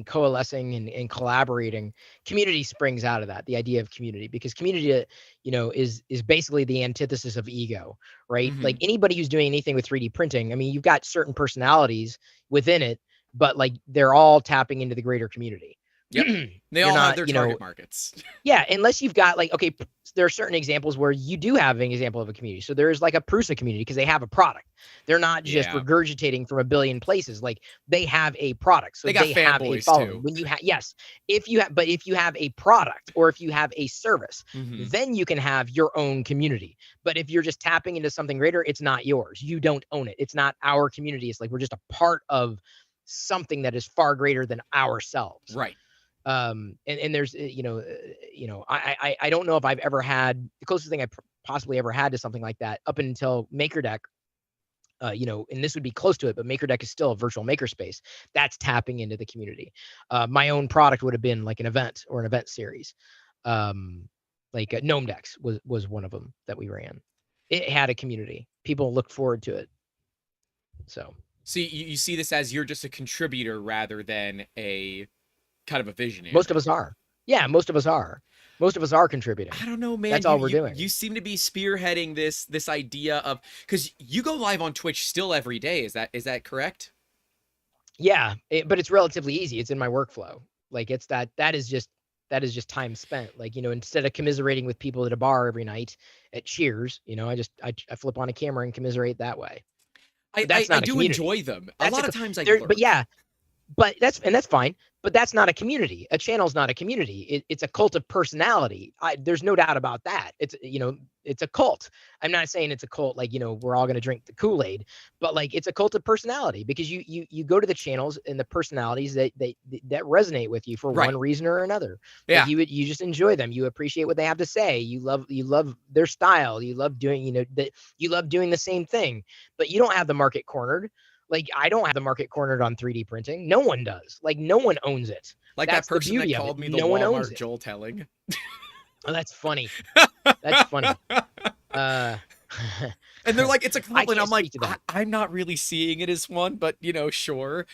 coalescing and collaborating. Community springs out of that, the idea of community, because community, is basically the antithesis of ego, right? Like anybody who's doing anything with 3D printing, I mean, you've got certain personalities within it, but like they're all tapping into the greater community. Yep. They all have their target markets. Yeah, unless you've got like, okay, there are certain examples where you do have an example of a community. So there's like a Prusa community because they have a product. They're not just regurgitating from a billion places. Like they have a product. So they have a following. Too. When you have, yes, if you have a product or if you have a service, then you can have your own community. But if you're just tapping into something greater, it's not yours. You don't own it. It's not our community. It's like we're just a part of something that is far greater than ourselves. Right. And there's I don't know if I've ever had the closest thing I possibly ever had to something like that up until MakerDeck, and this would be close to it, but MakerDeck is still a virtual makerspace that's tapping into the community. My own product would have been like an event or an event series, like Gnome Decks was one of them that we ran. It had a community. People looked forward to it. So you see this as you're just a contributor rather than a kind of a visionary. Most of us are. Yeah, most of us are. Most of us are contributing. I don't know, man. That's all we're doing. You seem to be spearheading this idea of, because you go live on Twitch still every day. Is that correct? Yeah, but it's relatively easy. It's in my workflow. Like it's that is just time spent. Like, instead of commiserating with people at a bar every night at Cheers, I flip on a camera and commiserate that way. I do enjoy them. A lot of times I but yeah. but that's fine. But that's not a community. A channel's not a community. It's a cult of personality. There's no doubt about that. It's, it's a cult. I'm not saying it's a cult like, we're all going to drink the Kool-Aid, but like it's a cult of personality, because you go to the channels and the personalities that resonate with you for one reason or another. Yeah. Like you just enjoy them. You appreciate what they have to say. You love their style. You love doing, that you love doing the same thing, but you don't have the market cornered. Like, I don't have the market cornered on 3D printing. No one does. Like, no one owns it. Like that's that person the beauty that of called it. me the No one owns Walmart it. Joel Telling. Oh, that's funny. That's funny. And they're like, it's a compliment. And I'm like, I'm not really seeing it as one, but sure.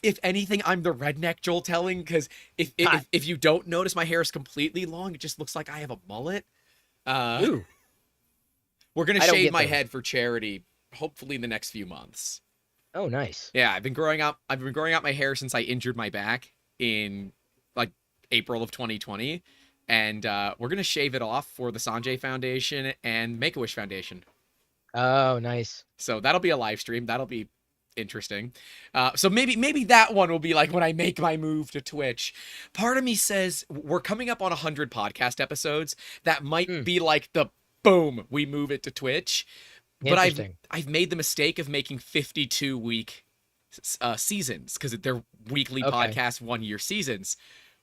If anything, I'm the redneck Joel Telling, because if you don't notice, my hair is completely long. It just looks like I have a mullet. Ooh. We're gonna shave my head for charity, hopefully in the next few months. Oh, nice. Yeah, I've been growing out my hair since I injured my back in like April of 2020, and we're gonna shave it off for the Sanjay Foundation and Make-A-Wish Foundation. Oh, nice. So that'll be a live stream. That'll be interesting. So maybe that one will be like when I make my move to Twitch. Part of me says we're coming up on 100 podcast episodes. That might be like the boom, we move it to Twitch. But I've made the mistake of making 52-week seasons, because they're weekly podcasts, 1-year seasons.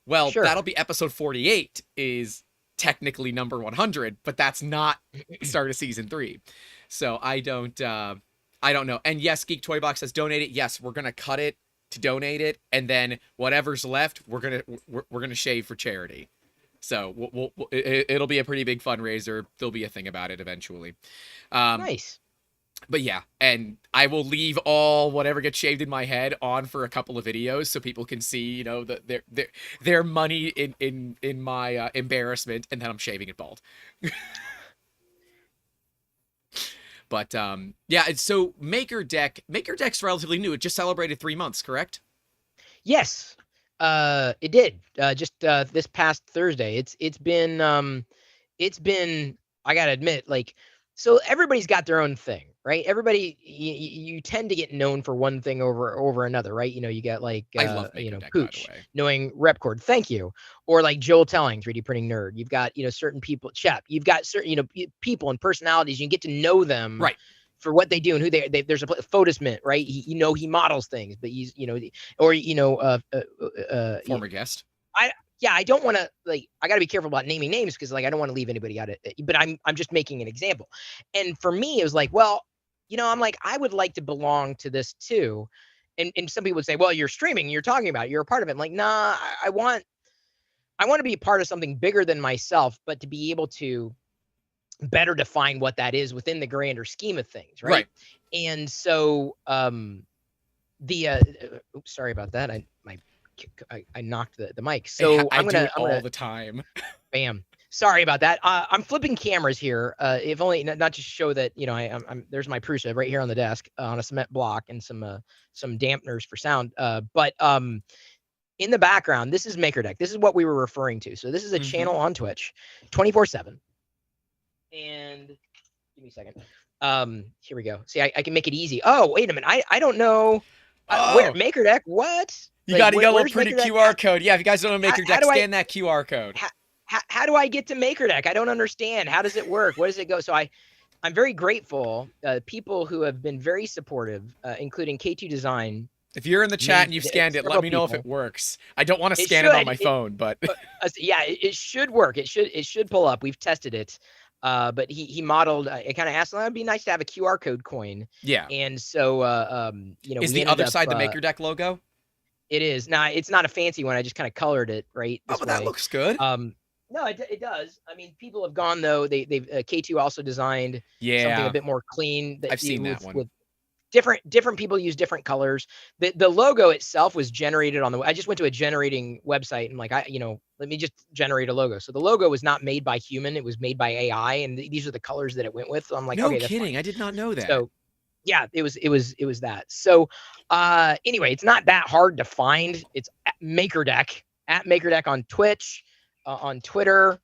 Well, that'll be episode 48 is technically number 100, but that's not start of season 3. So I don't know. And yes, Geek Toy Box has donated. Yes, we're gonna cut it to donate it, and then whatever's left, we're gonna shave for charity. So it'll be a pretty big fundraiser. There'll be a thing about it eventually. Nice. But yeah, and I will leave all whatever gets shaved in my head on for a couple of videos so people can see, their money in my embarrassment, and then I'm shaving it bald. But yeah, so MakerDeck's relatively new. It just celebrated 3 months, correct? Yes. It did. Just this past Thursday. It's been I gotta admit, like, so everybody's got their own thing, right? Everybody, you tend to get known for one thing over another, right? You get like I love MakerDeck, Pooch by the way. knowing Repcord, thank you, or like Joel Telling, 3D printing nerd. You've got certain people, Chep. You've got certain people and personalities. You get to know them, right, for what they do and who there's a Photosmint, right? He models things, but he's former guest. I don't want to, like, I got to be careful about naming names, because like I don't want to leave anybody out of it, but I'm just making an example. And for me, it was like, well, I'm like, I would like to belong to this too. And some people would say, well, you're streaming, you're talking about it, you're a part of it. I'm like, nah, I want to be a part of something bigger than myself, but to be able to better define what that is within the grander scheme of things, right? And so oops, sorry about that. I knocked the mic. So I'm gonna all the time. Bam. Sorry about that. I'm flipping cameras here. If only not to show that I'm there's my Prusa right here on the desk on a cement block, and some dampeners for sound. But in the background, this is MakerDeck. This is what we were referring to. So this is a channel on Twitch, 24/7. And give me a second. Here we go. See, I can make it easy. Oh, wait a minute. I don't know. Where MakerDeck? What? You got a little pretty QR code. Yeah, if you guys don't know MakerDeck, scan that QR code. How do I get to MakerDeck? I don't understand. How does it work? Where does it go? So I'm very grateful. People who have been very supportive, including K2 Design. If you're in the chat and you've scanned it, let me know if it works. I don't want to scan it on my phone, but yeah, it should work. It should pull up. We've tested it. But he modeled. I kind of asked him, it'd be nice to have a QR code coin. Yeah. And so is the other side the MakerDeck logo? It is. Now, it's not a fancy one. I just kind of colored it right this way. That looks good. No, it does. I mean, people have gone though. They've K2 also designed something a bit more clean. I've seen that one. With different people use different colors. The logo itself was generated on I just went to a generating website and like let me just generate a logo. So the logo was not made by human. It was made by AI, and these are the colors that it went with. So I'm like, no okay, kidding. I did not know that. So yeah, it was that. So anyway, it's not that hard to find. It's at MakerDeck on Twitch, on Twitter.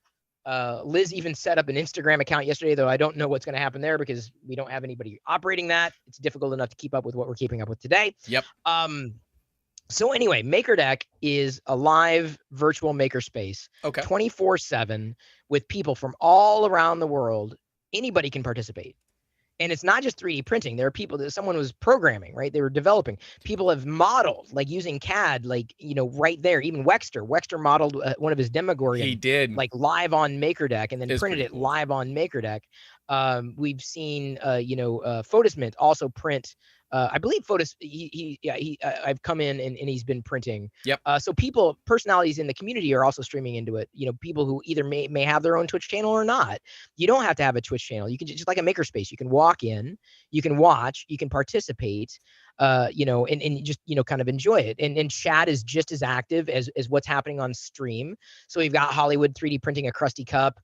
Liz even set up an Instagram account yesterday, though I don't know what's going to happen there because we don't have anybody operating that. It's difficult enough to keep up with what we're keeping up with today. Yep. So anyway, MakerDeck is a live virtual makerspace, Okay. 24/7, with people from all around the world. Anybody can participate. And it's not just 3D printing. There are people that someone was programming, right? They were developing. People have modeled, like using CAD, like, right there. Even Wexter modeled one of his He Demogorgon, did. like live on MakerDeck, and then It's printed pretty it cool. live on MakerDeck. We've seen, Photosmint also print. I believe I've come in and he's been printing. Yep. So personalities in the community are also streaming into it. People who either may have their own Twitch channel or not. You don't have to have a Twitch channel. You can just like a makerspace. You can walk in, you can watch, you can participate, and just, kind of enjoy it. And chat is just as active as what's happening on stream. So we've got Hollywood 3D printing a Krusty Cup.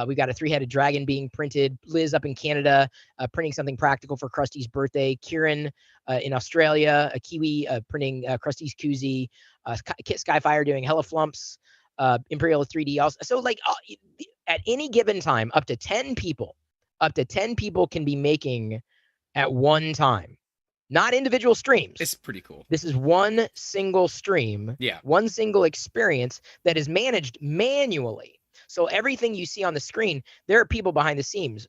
We've got a 3-headed dragon being printed. Liz up in Canada printing something practical for Krusty's birthday. Kieran in Australia, a Kiwi printing Krusty's koozie. Kit Skyfire doing Hella Flumps. Imperial 3D also. So at any given time, up to 10 people can be making at one time, not individual streams. It's pretty cool. This is one single stream, Yeah. one single experience that is managed manually. So everything you see on the screen, there are people behind the scenes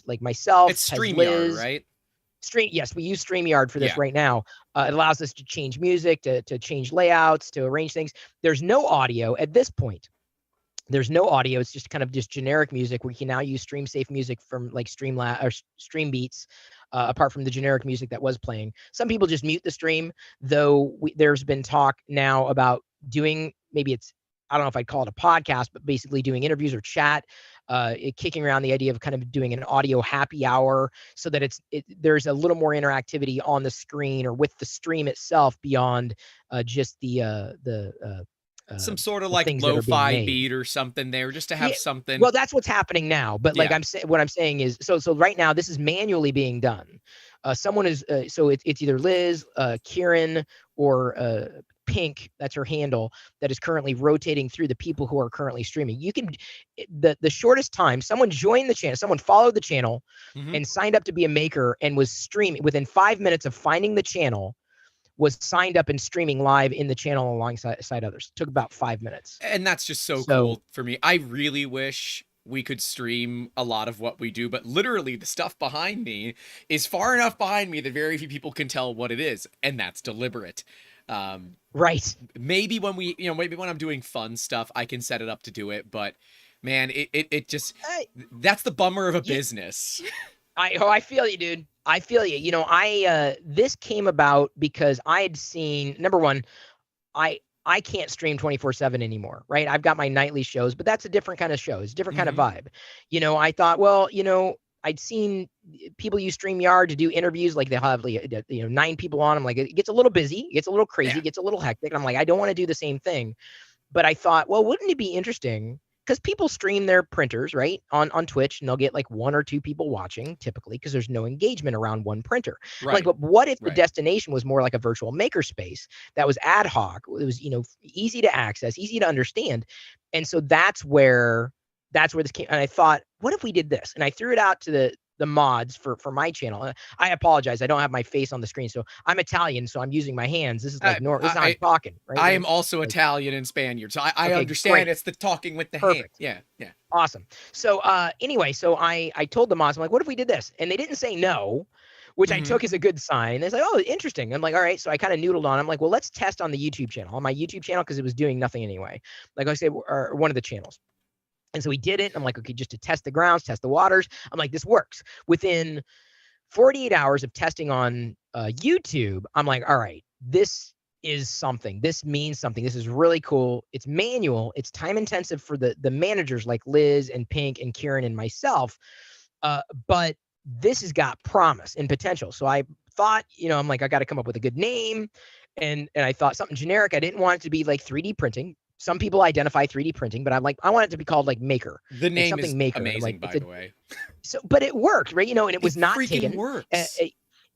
like myself, It's has StreamYard, Liz. right? Yes, we use StreamYard for this Yeah. right now. It allows us to change music, to change layouts, to arrange things. There's no audio at this point. There's no audio. It's just kind of just generic music. We can now use stream safe music from like Streamlabs or Stream Beats, apart from the generic music that was playing. Some people just mute the stream, though. There's been talk now about doing, maybe I don't know if I'd call it a podcast, but basically doing interviews or chat, kicking around the idea of kind of doing an audio happy hour so that there's a little more interactivity on the screen or with the stream itself beyond just Some sort of the like things that are being lo-fi made. beat or something there, just to have Yeah, something. well, that's what's happening now. But like Yeah. what I'm saying is, so right now this is manually being done. Someone is so it's either Liz, Kieran, or Pink, that's her handle, that is currently rotating through the people who are currently streaming. You can the shortest time someone joined the channel, someone followed the channel Mhm. and signed up to be a maker and was streaming within 5 minutes of finding the channel, was signed up and streaming live in the channel alongside others. It took about 5 minutes. And that's just so So cool for me. I really wish we could stream a lot of what we do, but literally the stuff behind me is far enough behind me that very few people can tell what it is, and that's deliberate. right. Maybe when maybe when I'm doing fun stuff, I can set it up to do it, but man, it just, that's the bummer of a business. I feel you, dude. I feel you. This came about because I had seen, number one, I can't stream 24/7 anymore, right? I've got my nightly shows, but that's a different kind of show. It's a different kind of vibe. I thought, well, I'd seen people use StreamYard to do interviews, like they'll have 9 people on. I'm like, it gets a little busy, it gets a little crazy, Yeah. it gets a little hectic. I'm like, I don't want to do the same thing. But I thought, well, wouldn't it be interesting? Because people stream their printers, right, on Twitch, and they'll get like 1 or 2 people watching typically because there's no engagement around one printer. Right. But what if the Right. destination was more like a virtual makerspace that was ad hoc? It was, easy to access, easy to understand. And so that's where this came. And I thought, what if we did this? And I threw it out to the mods for my channel. I apologize, I don't have my face on the screen. So I'm Italian, so I'm using my hands. This is like this is how I'm talking, right? I am also Italian and Spaniard, so I Okay, understand. great. It's the talking with the Perfect. hand. Yeah. Awesome. So anyway, so I told the mods, I'm like, what if we did this? And they didn't say no, which I took as a good sign. It's like, oh, interesting. I'm like, all right. So I kind of noodled on. I'm like, well, let's test on the YouTube channel, on my YouTube channel, because it was doing nothing anyway. Like I said, or one of the channels. And so we did it. I'm like, okay, just to test the grounds, test the waters. I'm like, this works. Within 48 hours of testing on YouTube, I'm like, all right, this is something. This means something. This is really cool. It's manual. It's time intensive for the managers like Liz and Pink and Kieran and myself. But this has got promise and potential. So I thought, I'm like, I got to come up with a good name. And I thought something generic. I didn't want it to be like 3D printing. Some people identify 3D printing, but I want it to be called like Maker. The name is Maker. amazing, like, by the way. So, but it worked, right? And it was not freaking taken. Works.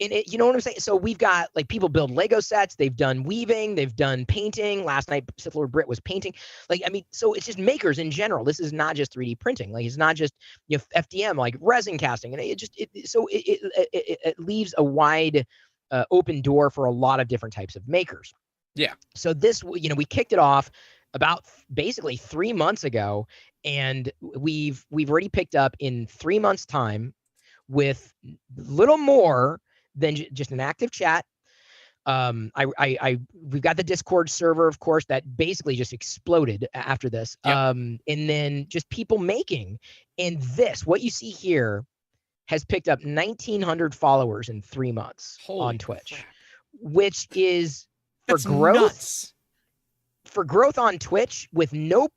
And you know what I'm saying? So we've got like people build Lego sets. They've done weaving. They've done painting. Last night, Sith Lord Brit was painting. So it's just makers in general. This is not just 3D printing. Like it's not just FDM, like resin casting, and it leaves a wide open door for a lot of different types of makers. Yeah. So this, we kicked it off about basically 3 months ago, and we've already picked up in 3 months' time with little more than just an active chat. We've got the Discord server, of course, that basically just exploded after this. Yep. And then just people making, and what you see here has picked up 1,900 followers in 3 months on Twitch, crap. which is That's nuts. For growth on Twitch with no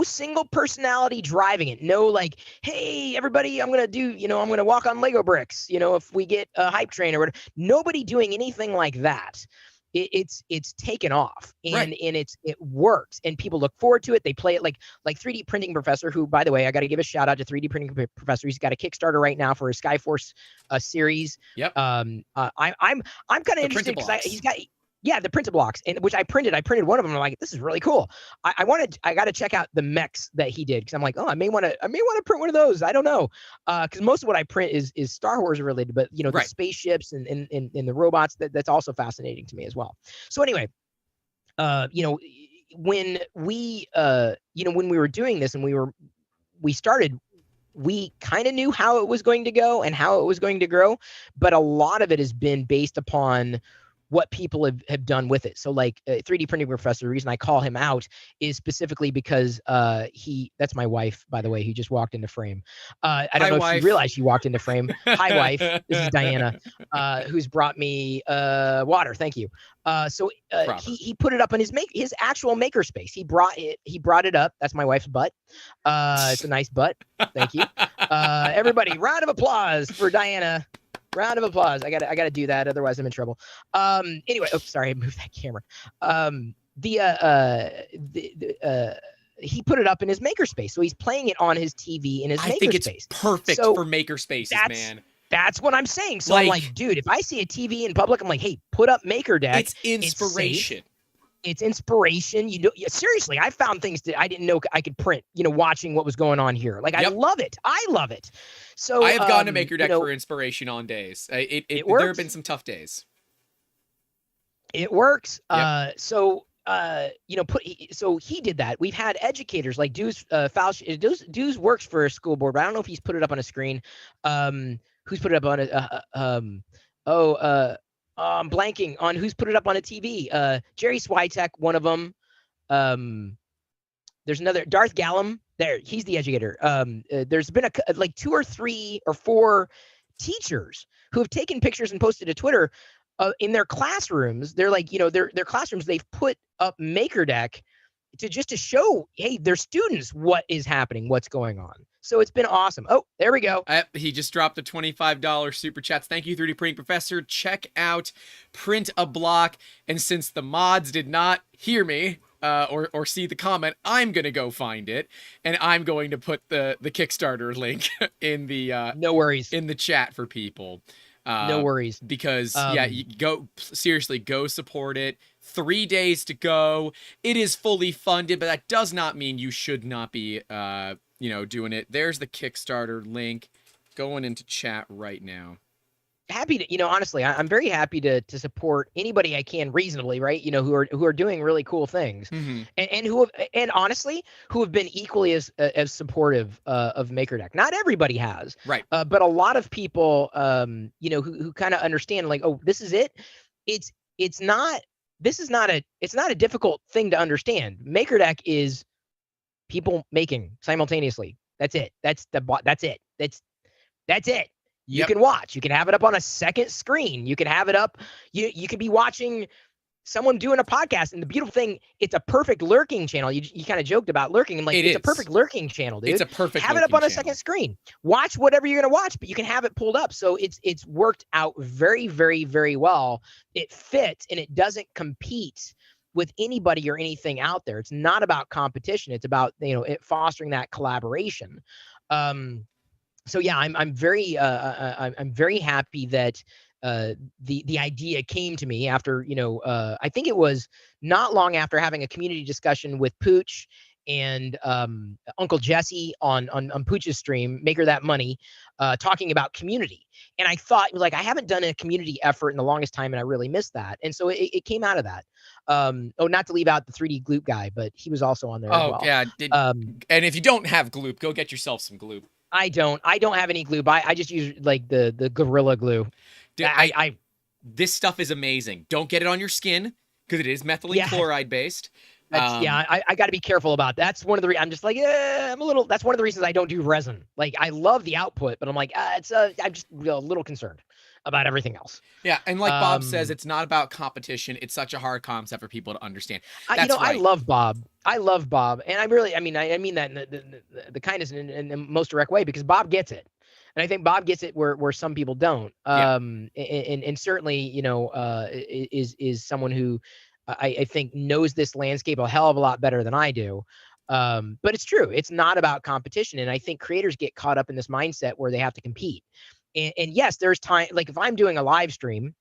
single personality driving it. No, like, hey, everybody, I'm going to walk on Lego bricks, if we get a hype train or whatever. Nobody doing anything like that. It's taken off, and it works, and people look forward to it. They play it like 3D Printing Professor, who, by the way, I got to give a shout out to 3D Printing Professor. He's got a Kickstarter right now for his Skyforce series. Yep. I'm kind of interested because he's got. Yeah, the printed blocks, and which I printed one of them. I'm like, this is really cool. I got to check out the mechs that he did, because I'm like, oh, I may want to print one of those. I don't know, because most of what I print is Star Wars related, but the spaceships and the robots, that's also fascinating to me as well. So anyway, when we were doing this and we started, we kind of knew how it was going to go and how it was going to grow, but a lot of it has been based upon what people have done with it. So like 3D Printing Professor, the reason I call him out is specifically because that's my wife, by the way, who just walked into frame. I don't know if you realize she walked into frame. Hi, wife. This is Diana, who's brought me water. Thank you. So he put it up in his actual makerspace. He brought it up. That's my wife's butt. It's a nice butt. Thank you. Everybody, round of applause for Diana. Round of applause. I gotta do that, otherwise I'm in trouble. Anyway, sorry, I moved that camera. He put it up in his makerspace, so he's playing it on his TV in his makerspace. I think it's perfect for makerspaces, man. That's what I'm saying. So I'm like, dude, if I see a TV in public, I'm like, hey, put up Maker Deck. It's inspiration. It's inspiration. Seriously, I found things that I didn't know I could print, watching what was going on here. Like, I love it. I love it. So I have gone to Maker Deck for inspiration on days. It there have been some tough days. It works. Yep. So he did that. We've had educators like Dues works for a school board, but I don't know if he's put it up on a screen. Who's put it up on a I'm blanking on who's put it up on a TV. Jerry Switek, one of them. There's another, Darth Gallum. There, he's the educator. There's been like 2 or 3 or 4 teachers who have taken pictures and posted to Twitter in their classrooms. They're like, their classrooms, they've put up Maker Deck to show, hey, their students what is happening, what's going on. So it's been awesome. Oh, there we go. He just dropped a $25 super chats. Thank you, 3D Printing Professor. Check out Print a Block. And since the mods did not hear me or see the comment, I'm going to go find it. And I'm going to put the Kickstarter link in the no worries in the chat for people. No worries. Because seriously, go support it. 3 days to go. It is fully funded, but that does not mean you should not be doing it. There's the Kickstarter link going into chat right now. Happy to, honestly, I'm very happy to support anybody I can reasonably, right? Who are doing really cool things, and honestly, who have been equally as supportive of Maker Deck. Not everybody has, right? But a lot of people, who kind of understand, like, oh, this is it. It's not a difficult thing to understand. Maker Deck is people making simultaneously. That's it. That's it. That's it. You can watch. You can have it up on a second screen. You can have it up. You could be watching someone doing a podcast. And the beautiful thing, it's a perfect lurking channel. You kind of joked about lurking. And it's a perfect lurking channel, dude. It's a perfect have it up on a second screen. Watch whatever you're going to watch, but you can have it pulled up. So it's worked out very, very, very well. It fits and it doesn't compete with anybody or anything out there. It's not about competition. It's about, it fostering that collaboration. So yeah, I'm very happy that the idea came to me after, I think it was not long after having a community discussion with Pooch and Uncle Jesse on Pooch's stream, Maker That Money, talking about community. And I thought, it was like, I haven't done a community effort in the longest time, and I really missed that. And so it came out of that. Oh, not to leave out the 3D Gloop guy, but he was also on there as well. Yeah. And if you don't have Gloop, go get yourself some Gloop. I don't have any glue, but I just use like the Gorilla Glue. Dude, this stuff is amazing. Don't get it on your skin because it is methylene chloride based. I got to be careful about that. That's one of the I'm just like, that's one of the reasons I don't do resin. Like, I love the output, but I'm like, I'm just a little concerned about everything else. Yeah, and like Bob says, it's not about competition. It's such a hard concept for people to understand. That's right. I love Bob. And I really, I mean that in the kindest and the most direct way, because Bob gets it. And I think Bob gets it where some people don't. And certainly, is someone who I think knows this landscape a hell of a lot better than I do. But it's true. It's not about competition. And I think creators get caught up in this mindset where they have to compete. And yes, there's time. Like, if I'm doing a live stream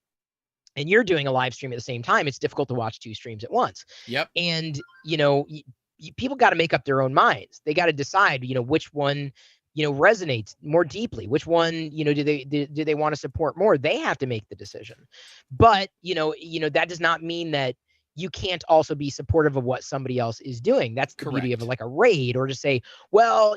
and you're doing a live stream at the same time, it's difficult to watch two streams at once. Yep. And, people got to make up their own minds. They got to decide, which one, resonates more deeply, which one, do they want to support more? They have to make the decision. But, that does not mean that you can't also be supportive of what somebody else is doing. That's the beauty of like a raid, or to say, well,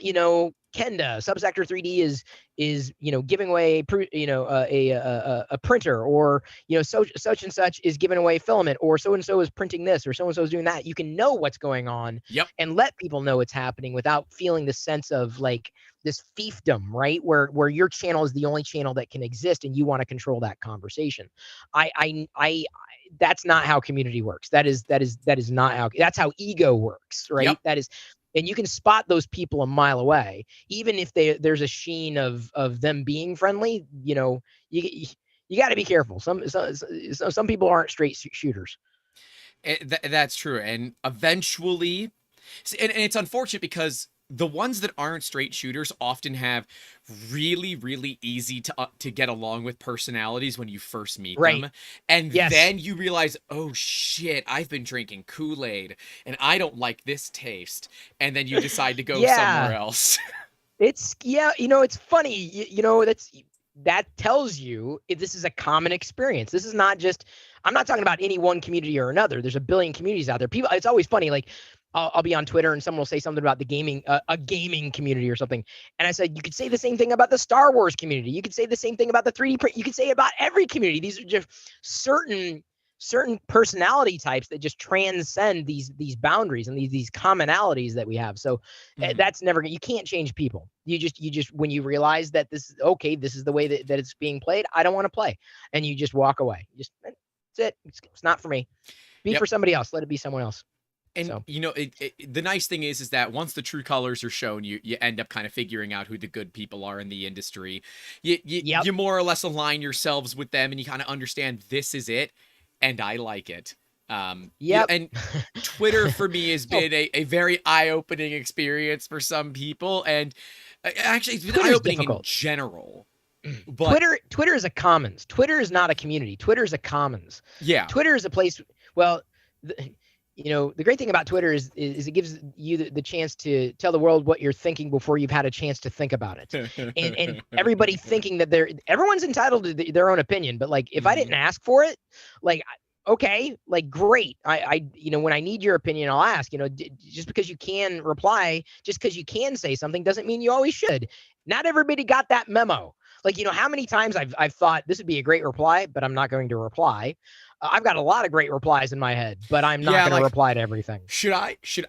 Kenda, Subsector 3D is giving away a printer, or such and such is giving away filament, or so and so is printing this, or so and so is doing that. You can know what's going on, and let people know it's happening without feeling the sense of like this fiefdom, right? Where your channel is the only channel that can exist, and you want to control that conversation. That's not how community works. That is not how. That's how ego works, right? Yep. That is. And you can spot those people a mile away, even if there's a sheen of them being friendly. You got to be careful. Some people aren't straight shooters. That's true. And eventually, and it's unfortunate because the ones that aren't straight shooters often have really, really easy to get along with personalities when you first meet them. And then you realize, oh shit, I've been drinking Kool-Aid and I don't like this taste. And then you decide to go somewhere else. It's funny, that tells you if this is a common experience. This is not just, I'm not talking about any one community or another. There's a billion communities out there. People, it's always funny. Like, I'll be on Twitter and someone will say something about the gaming, a gaming community or something. And I said, you could say the same thing about the Star Wars community. You could say the same thing about the 3D print. You could say about every community. These are just certain personality types that just transcend these boundaries and these commonalities that we have. So that's never, you can't change people. You just, when you realize that this is the way that it's being played, I don't want to play. And you just walk away. That's it. It's not for me. Be for somebody else. Let it be someone else. And the nice thing is that once the true colors are shown, you end up kind of figuring out who the good people are in the industry. You more or less align yourselves with them, and you kind of understand this is it, and I like it. And Twitter for me has been a very eye-opening experience for some people, and actually it's been eye-opening in general. But Twitter is a commons. Twitter is not a community. Twitter is a commons. Yeah. Twitter is a place. Well. The great thing about Twitter is it gives you the chance to tell the world what you're thinking before you've had a chance to think about it. And everybody thinking that everyone's entitled to their own opinion. But like, if I didn't ask for it, like, okay, like, great. I when I need your opinion, I'll ask. Just because you can reply, just because you can say something doesn't mean you always should. Not everybody got that memo. Like, how many times I've thought this would be a great reply, but I'm not going to reply. I've got a lot of great replies in my head, but I'm not going to reply to everything. Should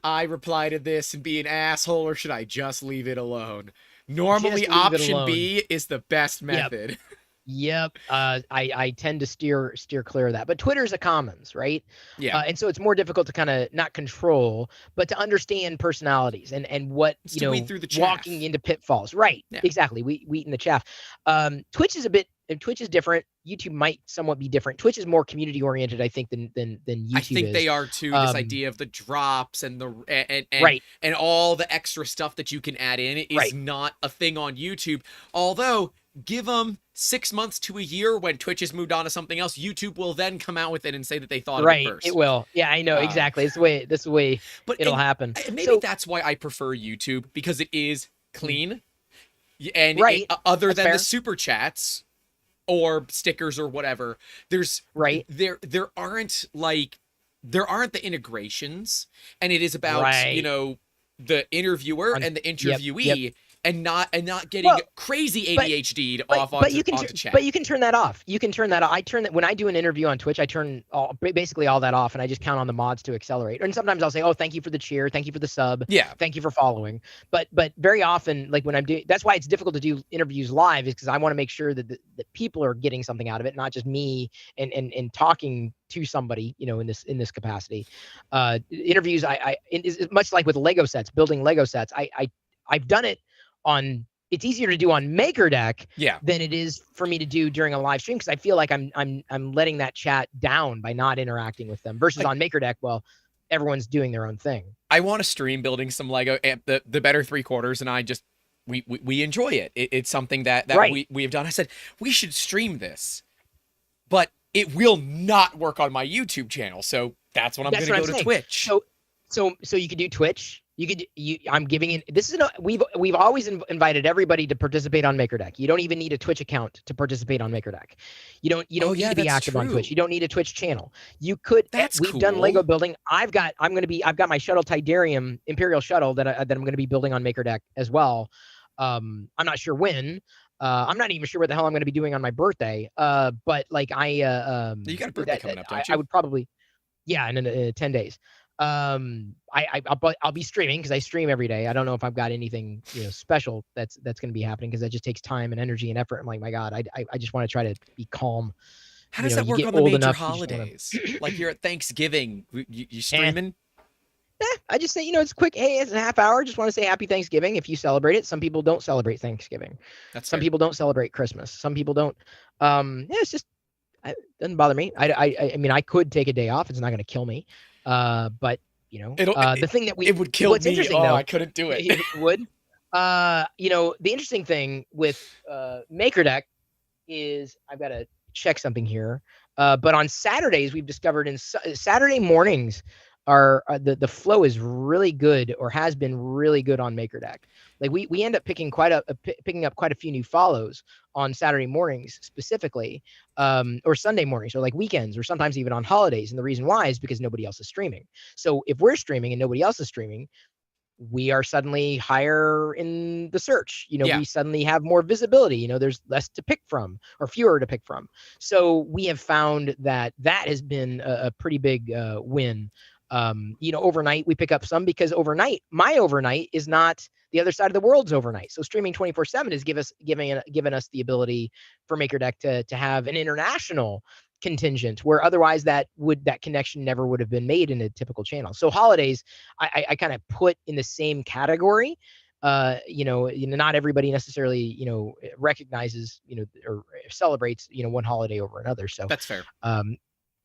I reply to this and be an asshole, or should I just leave it alone? Normally, option B is the best method. Yep. I tend to steer clear of that. But Twitter is a commons, right? Yeah. And so it's more difficult to kind of not control, but to understand personalities and what, weed through the chaff. Walking into pitfalls. Right. Yeah. Exactly. Wheat in the chaff. Twitch is different. YouTube might somewhat be different. Twitch is more community oriented, I think, than YouTube. I think they are too. This idea of the drops and and all the extra stuff that you can add in is not a thing on YouTube. Although, give them 6 months to a year, when Twitch has moved on to something else, YouTube will then come out with it and say that they thought of it Right. first. It will. Yeah, I know exactly. It's the way But it'll happen. maybe So that's why I prefer YouTube, because it is mm, clean, and right. other That's than the fair. super chats or stickers or whatever, there's Right. there aren't like there aren't the integrations, and it is about Right. the interviewer On, and the yep. Yep. interviewee, and not getting Well, crazy but ADHD'd But off but you can onto but chat. you can turn that off. You can turn that off. I turn that when I do an interview on Twitch. I turn basically all that off, and I just count on the mods to accelerate. And sometimes I'll say, "Oh, thank you for the cheer, thank you for the sub, Yeah. thank you for following." But very often, like when I'm doing, that's why it's difficult to do interviews live, is because I want to make sure that that people are getting something out of it, not just me and talking to somebody, in this capacity. Interviews, it is much like with Lego sets, building Lego sets. I've done it on. It's easier to do on MakerDeck Yeah. than it is for me to do during a live stream, because I feel like I'm letting that chat down by not interacting with them. Versus on MakerDeck, well, everyone's doing their own thing. I want to stream building some Lego, and the better three quarters, and I just we enjoy it. It's something that Right. we have done. I said we should stream this, but it will not work on my YouTube channel, so that's when I'm going to go to Twitch. So you could do Twitch. I'm giving in. This is we've always invited everybody to participate on MakerDeck. You don't even need a Twitch account to participate on MakerDeck. You don't need to be active on Twitch. You don't need a Twitch channel. You could. We've done Lego building. I've got my shuttle Tidarium Imperial shuttle that I'm going to be building on MakerDeck as well. I'm not sure when. I'm not even sure what the hell I'm going to be doing on my birthday. But like You got a birthday coming up, don't you? I would probably, yeah, in 10 days. I'll be streaming, because I stream every day. I don't know if I've got anything special that's going to be happening, because that just takes time and energy and effort. I'm like, my God, I just want to try to be calm. How does that work on the major holidays? Like you're at Thanksgiving, you streaming? I just say, it's quick. Hey, it's a half hour. Just want to say happy Thanksgiving if you celebrate it. Some people don't celebrate Thanksgiving. Some people don't celebrate Christmas. Some people don't. It's just, it doesn't bother me. I mean, I could take a day off. It's not going to kill me. But the thing that it would kill me. Interesting, though, I couldn't do it. It would. The interesting thing with MakerDeck is, I've got to check something here. But on Saturdays, we've discovered Saturday mornings are the flow is really good, or has been really good on MakerDeck. Like we end up picking up quite a few new follows on Saturday mornings specifically, or Sunday mornings, or like weekends, or sometimes even on holidays. And the reason why is because nobody else is streaming. So if we're streaming and nobody else is streaming, we are suddenly higher in the search. We suddenly have more visibility. There's less to pick from, or fewer to pick from. So we have found that has been a pretty big win. Overnight we pick up some, because my overnight is not the other side of the world's overnight. So streaming 24/7 is given us the ability for MakerDeck to have an international contingent, where otherwise that connection never would have been made in a typical channel. So holidays, I kind of put in the same category. Not everybody necessarily recognizes or celebrates one holiday over another. So that's fair.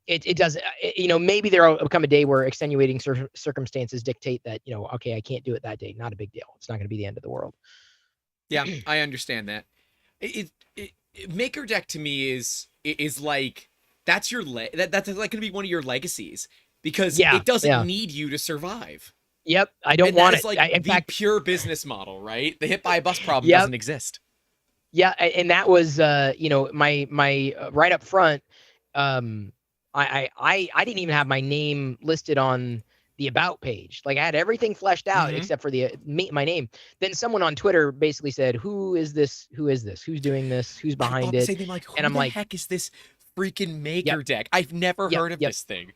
It does, maybe there'll come a day where extenuating circumstances dictate that, okay, I can't do it that day. Not a big deal. It's not going to be the end of the world. Yeah, I understand that. MakerDeck to me is like, that's your that's like going to be one of your legacies, because it doesn't need you to survive. Yep, I don't want it. Like in fact, pure business model, right? The hit by a bus problem doesn't exist. Yeah, and that was my right up front. I didn't even have my name listed on the about page. Like I had everything fleshed out except for my name. Then someone on Twitter basically said, "Who is this? Who is this? Who's doing this? Who's behind it?" And I'm like, "Heck is this freaking MakerDeck? I've never heard of this thing."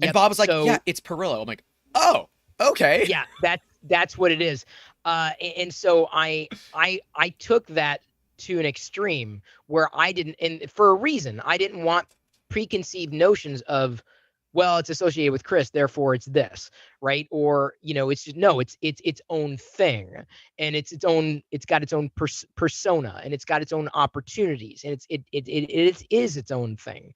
And Bob was like, "Yeah, it's Pirillo." I'm like, "Oh, okay." Yeah, that's what it is. And so I took that to an extreme where I didn't, and for a reason, I didn't want preconceived notions of, well, it's associated with Chris, therefore it's this, right? Or it's just, no, it's its own thing, and it's got its own persona, and it's got its own opportunities, and it is its own thing.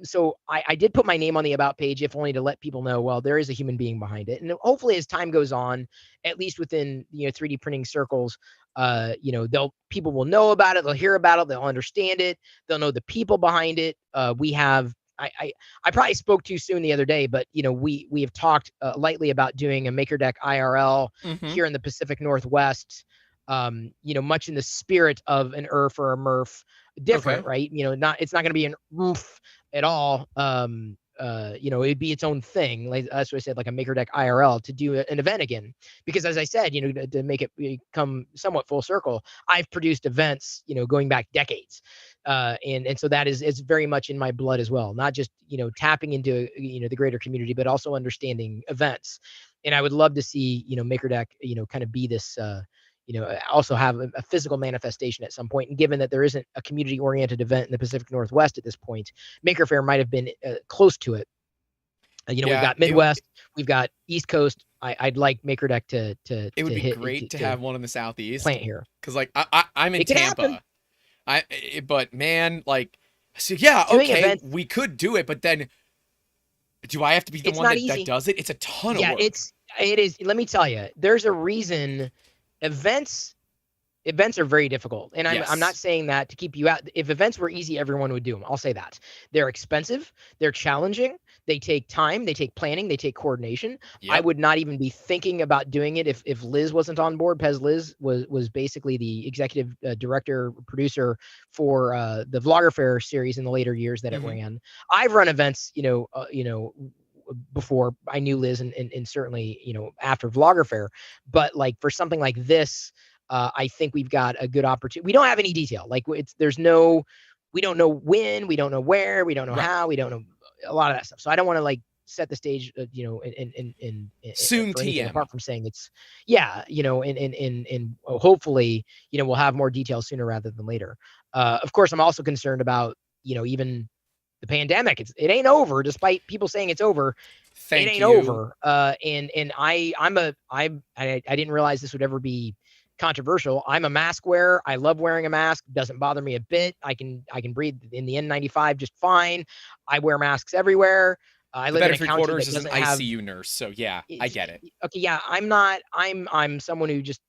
So I did put my name on the about page, if only to let people know, well, there is a human being behind it. And hopefully as time goes on, at least within 3D printing circles, People will know about it, they'll hear about it, they'll understand it, they'll know the people behind it. We have I probably spoke too soon the other day, but we have talked lightly about doing a Maker Deck IRL here in the Pacific Northwest. Much in the spirit of an ERF or a MRF, different, right? It's not going to be an ERF at all. It'd be its own thing. Like that's what I said, like a Maker Deck IRL to do an event again. Because as I said, to make it come somewhat full circle, I've produced events, going back decades. And so that is very much in my blood as well. Not just, tapping into, the greater community, but also understanding events. And I would love to see, Maker Deck, kind of be this, also have a physical manifestation at some point. And given that there isn't a community-oriented event in the Pacific Northwest at this point, Maker Faire might have been close to it. We've got Midwest, we've got East Coast. I'd like Maker Deck to it would be great to have one in the Southeast. Plant here, because like I'm in Tampa. But man, like, so yeah, doing okay, events, we could do it, but then do I have to be the one that does it? It's a ton of work. It is. Let me tell you, there's a reason. Events are very difficult, and I'm not saying that to keep you out. If events were easy, everyone would do them. I'll say that. They're expensive, they're challenging, they take time, they take planning, they take coordination. I would not even be thinking about doing it if Liz wasn't on board. Pez Liz was basically the executive director, producer for the Vlogger Fair series in the later years that it ran. I've run events, before I knew Liz, and certainly, after Vlogger Fair, but like for something like this, I think we've got a good opportunity. We don't have any detail. Like we don't know when, we don't know where, we don't know how, we don't know a lot of that stuff. So I don't want to like set the stage, in soon TM, apart from saying it's, and hopefully, we'll have more details sooner rather than later. Of course, I'm also concerned about, even the pandemic. It ain't over, despite people saying it's over. It ain't over. And I didn't realize this would ever be controversial. I'm a mask wearer. I love wearing a mask. Doesn't bother me a bit. I can breathe in the N95 just fine. I wear masks everywhere. I live in a county that doesn't have ICU nurse, so yeah, I get it. Okay, yeah, I'm someone who just,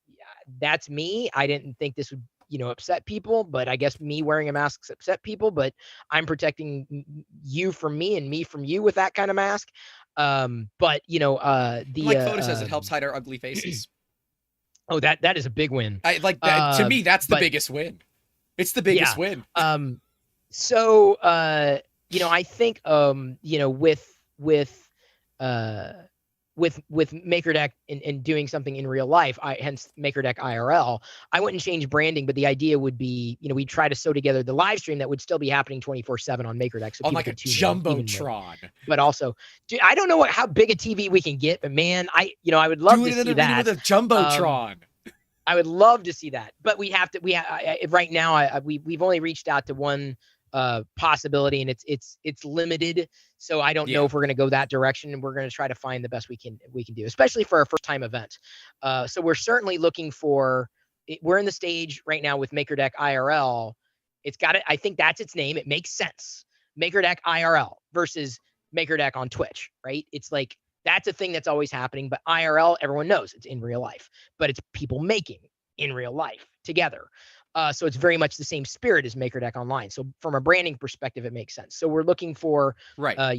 that's me. I didn't think this would upset people, but I guess me wearing a mask upset people, but I'm protecting you from me and me from you with that kind of mask. But like Photo says, it helps hide our ugly faces. Oh, that is a big win. I like that. To me, that's the biggest win. It's the biggest win. So I think with Maker Deck and doing something in real life, hence Maker Deck IRL, I wouldn't change branding, but the idea would be, we try to sew together the live stream that would still be happening 24/7 on Maker Deck. So on like a jumbotron. But also, dude, I don't know how big a TV we can get, but man, I would love to see that. With a jumbotron. I would love to see that, but we have to. Right now, we've only reached out to one possibility, and it's limited. So I don't know if we're going to go that direction, and we're going to try to find the best we can do, especially for our first time event. So we're certainly looking for. We're in the stage right now with Maker Deck IRL. It's got it. I think that's its name. It makes sense. Maker Deck IRL versus Maker Deck on Twitch, right? It's like that's a thing that's always happening, but IRL, everyone knows it's in real life, but it's people making in real life together. So it's very much the same spirit as Maker Deck Online. So from a branding perspective, it makes sense. So we're looking for, a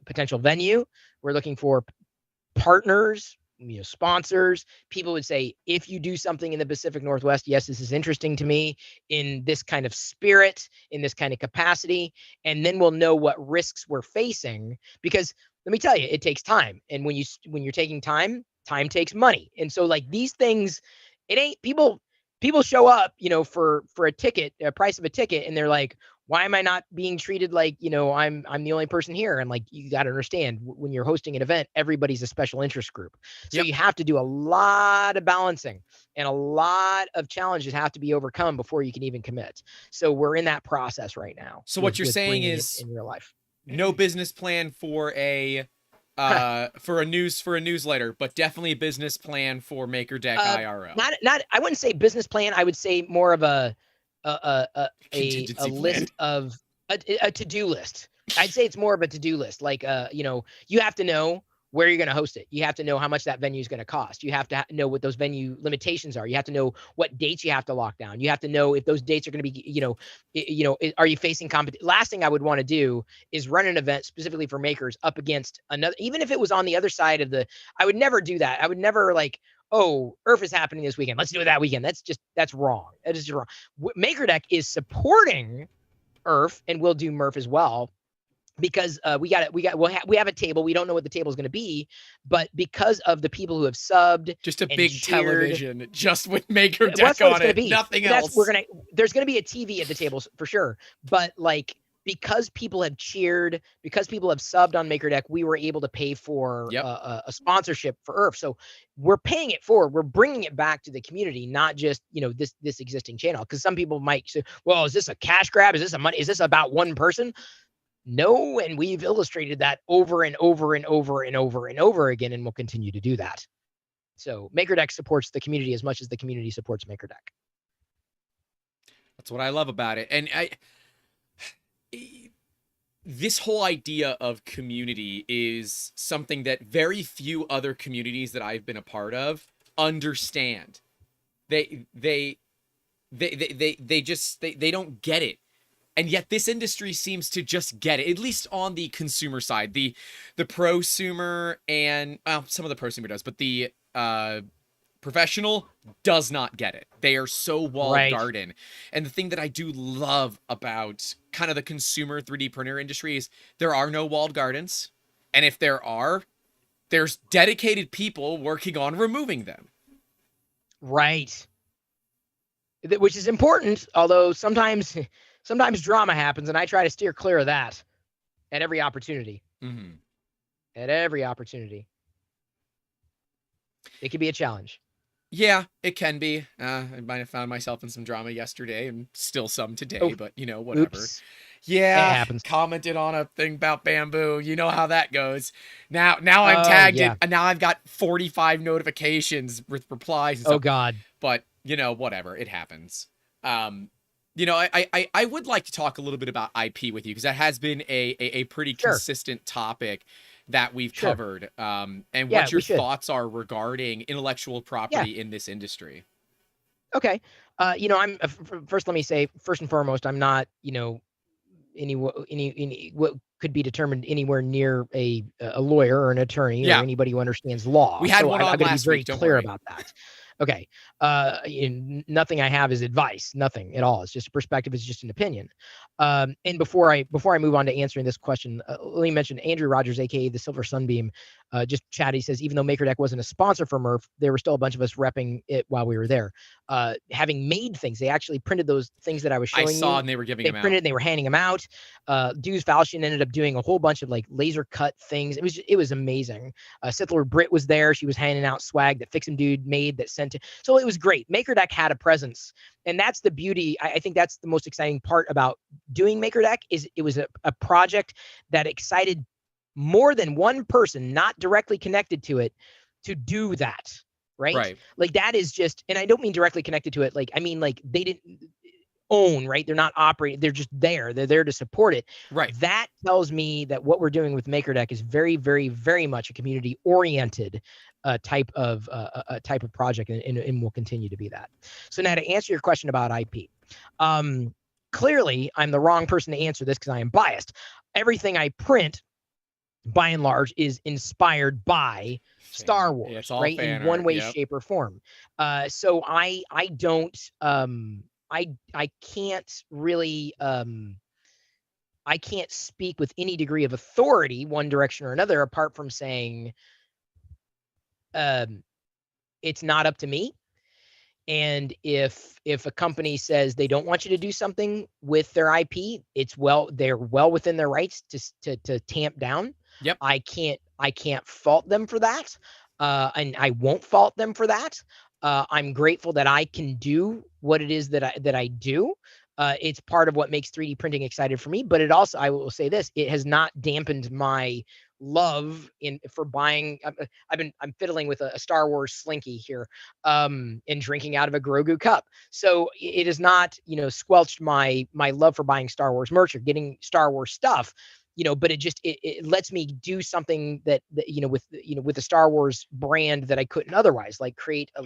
potential venue. We're looking for partners, sponsors. People would say, if you do something in the Pacific Northwest, yes, this is interesting to me in this kind of spirit, in this kind of capacity, and then we'll know what risks we're facing. Because let me tell you, it takes time, and when you're taking time takes money, and so like these things, it ain't people show up, for a ticket, a price of a ticket, and they're like, why am I not being treated like, I'm the only person here? And like, you got to understand, when you're hosting an event, everybody's a special interest group. So you have to do a lot of balancing, and a lot of challenges have to be overcome before you can even commit. So we're in that process right now. So what you're saying is, in real life, no business plan for a newsletter, but definitely a business plan for Maker Deck IRL. Not I wouldn't say business plan. I would say more of a list of a to-do list. I'd say it's more of a to-do list. Like you have to know where you're going to host it. You have to know how much that venue is going to cost. You have to know what those venue limitations are. You have to know what dates you have to lock down. You have to know if those dates are going to be, are you facing competition? Last thing I would want to do is run an event specifically for makers up against another, even if it was on the other side of the, I would never do that. I would never like, oh, ERF is happening this weekend, let's do it that weekend. That's wrong. That is just wrong. MakerDeck is supporting ERF and we'll do MERF as well, because we have a table. We don't know what the table is going to be, but because of the people who have subbed, just a and big cheered, television, just with Maker well, that's Deck what on it's it, gonna be. nothing else. There's gonna be a TV at the tables for sure, but like, because people have cheered, because people have subbed on Maker Deck, we were able to pay for Yep. a sponsorship for ERF. So we're paying it forward. We're bringing it back to the community, not just, this existing channel. Because some people might say, well, is this a cash grab? Is this about one person? No, and we've illustrated that over and over and over and over and over again, and we'll continue to do that. So MakerDeck supports the community as much as the community supports MakerDeck. That's what I love about it. And this whole idea of community is something that very few other communities that I've been a part of understand. They don't get it. And yet this industry seems to just get it, at least on the consumer side. The prosumer and some of the prosumer does, but the professional does not get it. They are so walled garden. And the thing that I do love about kind of the consumer 3D printer industry is there are no walled gardens. And if there are, there's dedicated people working on removing them. Right. Which is important, although sometimes drama happens, and I try to steer clear of that at every opportunity. Mm-hmm. At every opportunity. It can be a challenge. Yeah, it can be. I might have found myself in some drama yesterday and still some today, but whatever. Oops. Yeah, it happens. Commented on a thing about bamboo. You know how that goes. Now I'm tagged in, and now I've got 45 notifications with replies and stuff. Oh God. But whatever. It happens. I would like to talk a little bit about IP with you, because that has been a pretty consistent topic that we've covered, and what your thoughts are regarding intellectual property in this industry. Okay. I'm first, let me say, first and foremost, I'm not, any what could be determined anywhere near a lawyer or an attorney or anybody who understands law. We had one on last week. Don't worry about that. Okay. Nothing I have is advice. Nothing at all. It's just a perspective. It's just an opinion. And before I move on to answering this question, let me mention Andrew Rogers, aka the Silver Sunbeam, just chat. He says, even though MakerDeck wasn't a sponsor for MERF, there were still a bunch of us repping it while we were there. Having made things, they actually printed those things that I was showing you. I saw, and they were giving them out. They printed, they were handing them out. Deuce Falchion ended up doing a whole bunch of like laser cut things. It was amazing. Sithler Britt was there. She was handing out swag that Fix'em Dude made that sent it. So it was great. MakerDeck had a presence. And that's the beauty. I think that's the most exciting part about doing MakerDeck, is it was a project that excited more than one person, not directly connected to it, to do that. Right. Like that is just, and I don't mean directly connected to it. Like, I mean, like they didn't own, right? They're not operating. They're just there. They're there to support it. Right. That tells me that what we're doing with MakerDeck is very, very, very much a community oriented type of project, and will continue to be that. So now to answer your question about IP, clearly I'm the wrong person to answer this because I am biased. Everything I print, by and large, is inspired by Star Wars, right? In one way, shape, or form. So I don't, I can't really, I can't speak with any degree of authority one direction or another, apart from saying, it's not up to me. And if a company says they don't want you to do something with their IP, they're well within their rights to tamp down. Yep. I can't fault them for that. And I won't fault them for that. I'm grateful that I can do what it is that I do. It's part of what makes 3D printing excited for me, but it also, I will say this, it has not dampened my love for buying. I'm fiddling with a Star Wars slinky here, and drinking out of a Grogu cup. So it has not, squelched my love for buying Star Wars merch or getting Star Wars stuff. but it lets me do something that with the Star Wars brand that I couldn't otherwise, like create a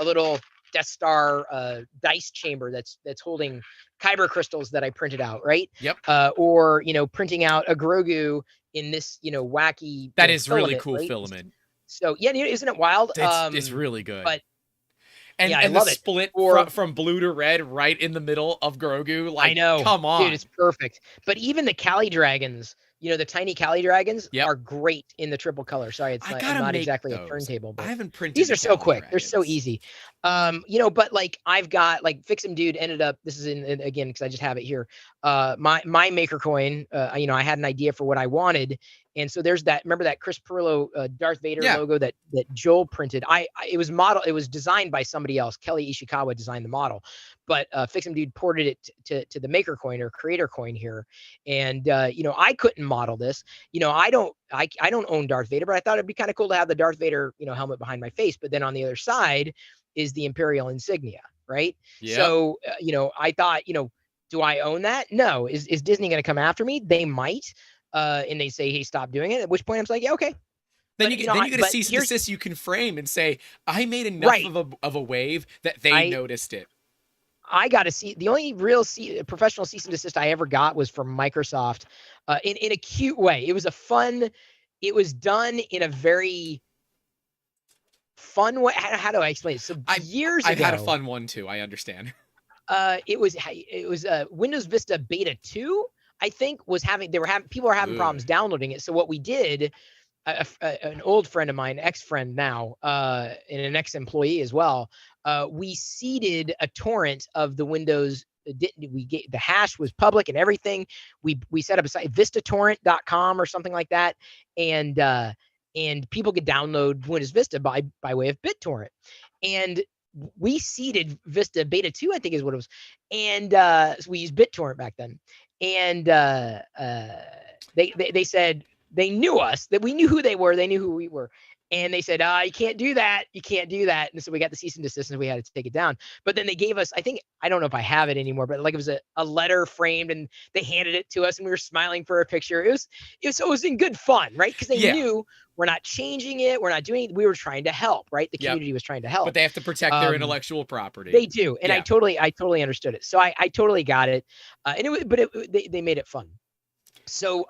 little Death Star dice chamber that's holding kyber crystals that I printed out, right? Yep. Or printing out a Grogu in this wacky that is filament, really cool, right? filament. So yeah, isn't it wild? It's really good. But and yeah, I the love it. split Or from blue to red right in the middle of Grogu, like, I know, come on, dude, it's perfect. But even the Cali dragons, the tiny Cali dragons Yep. are great in the triple color. Sorry, I I'm gotta not make exactly a those. turntable, but I haven't printed these the are so Cali quick. They're so Dragons. easy. But like I've got like Fix 'em Dude ended up, this is in again, because I just have it here. My Maker coin, I had an idea for what I wanted. And so there's that, remember that Chris Pirillo Darth Vader Yeah. logo that Joel printed. It was designed by somebody else. Kelly Ishikawa designed the model, but Fix 'em Dude ported it to the Maker coin or creator coin here. And I couldn't model this. I don't own Darth Vader, but I thought it'd be kind of cool to have the Darth Vader, helmet behind my face. But then on the other side is the Imperial insignia, right? Yep. So, I thought, do I own that? No. Is Disney going to come after me? They might. And they say, hey, stop doing it. At which point I'm like, yeah, okay. Then but, you get a cease and desist you can frame and say, I made enough of a wave that they noticed it. I got to see, the only real professional cease and desist I ever got was from Microsoft in a cute way. It was it was done in a very fun way. How do I explain it? So years ago, I've had a fun one too. I understand. It was Windows Vista Beta 2, I think, people were having problems downloading it. So what we did, an old friend of mine, ex-friend now, and an ex-employee as well, we seeded a torrent of the Windows. The hash was public and everything. We set up a site, vistatorrent.com or something like that, and people could download Windows Vista by way of BitTorrent. And we seeded Vista Beta 2, I think is what it was. And so we used BitTorrent back then. And they said they knew us, that we knew who they were. They knew who we were. And they said, you can't do that. You can't do that. And so we got the cease and desist and we had to take it down. But then they gave us, I don't know if I have it anymore, but like it was a letter framed and they handed it to us and we were smiling for a picture. It was in good fun, right? Because they knew we're not changing it. We're not doing it. We were trying to help, right? The community was trying to help. But they have to protect their intellectual property. They do. And I totally understood it. So I totally got it. They made it fun. So,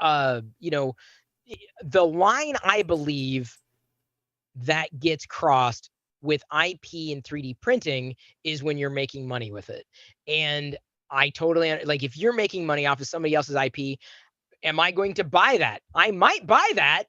the line I believe that gets crossed with IP and 3D printing is when you're making money with it. And I totally, like, if you're making money off of somebody else's IP, am I going to buy that? I might buy that,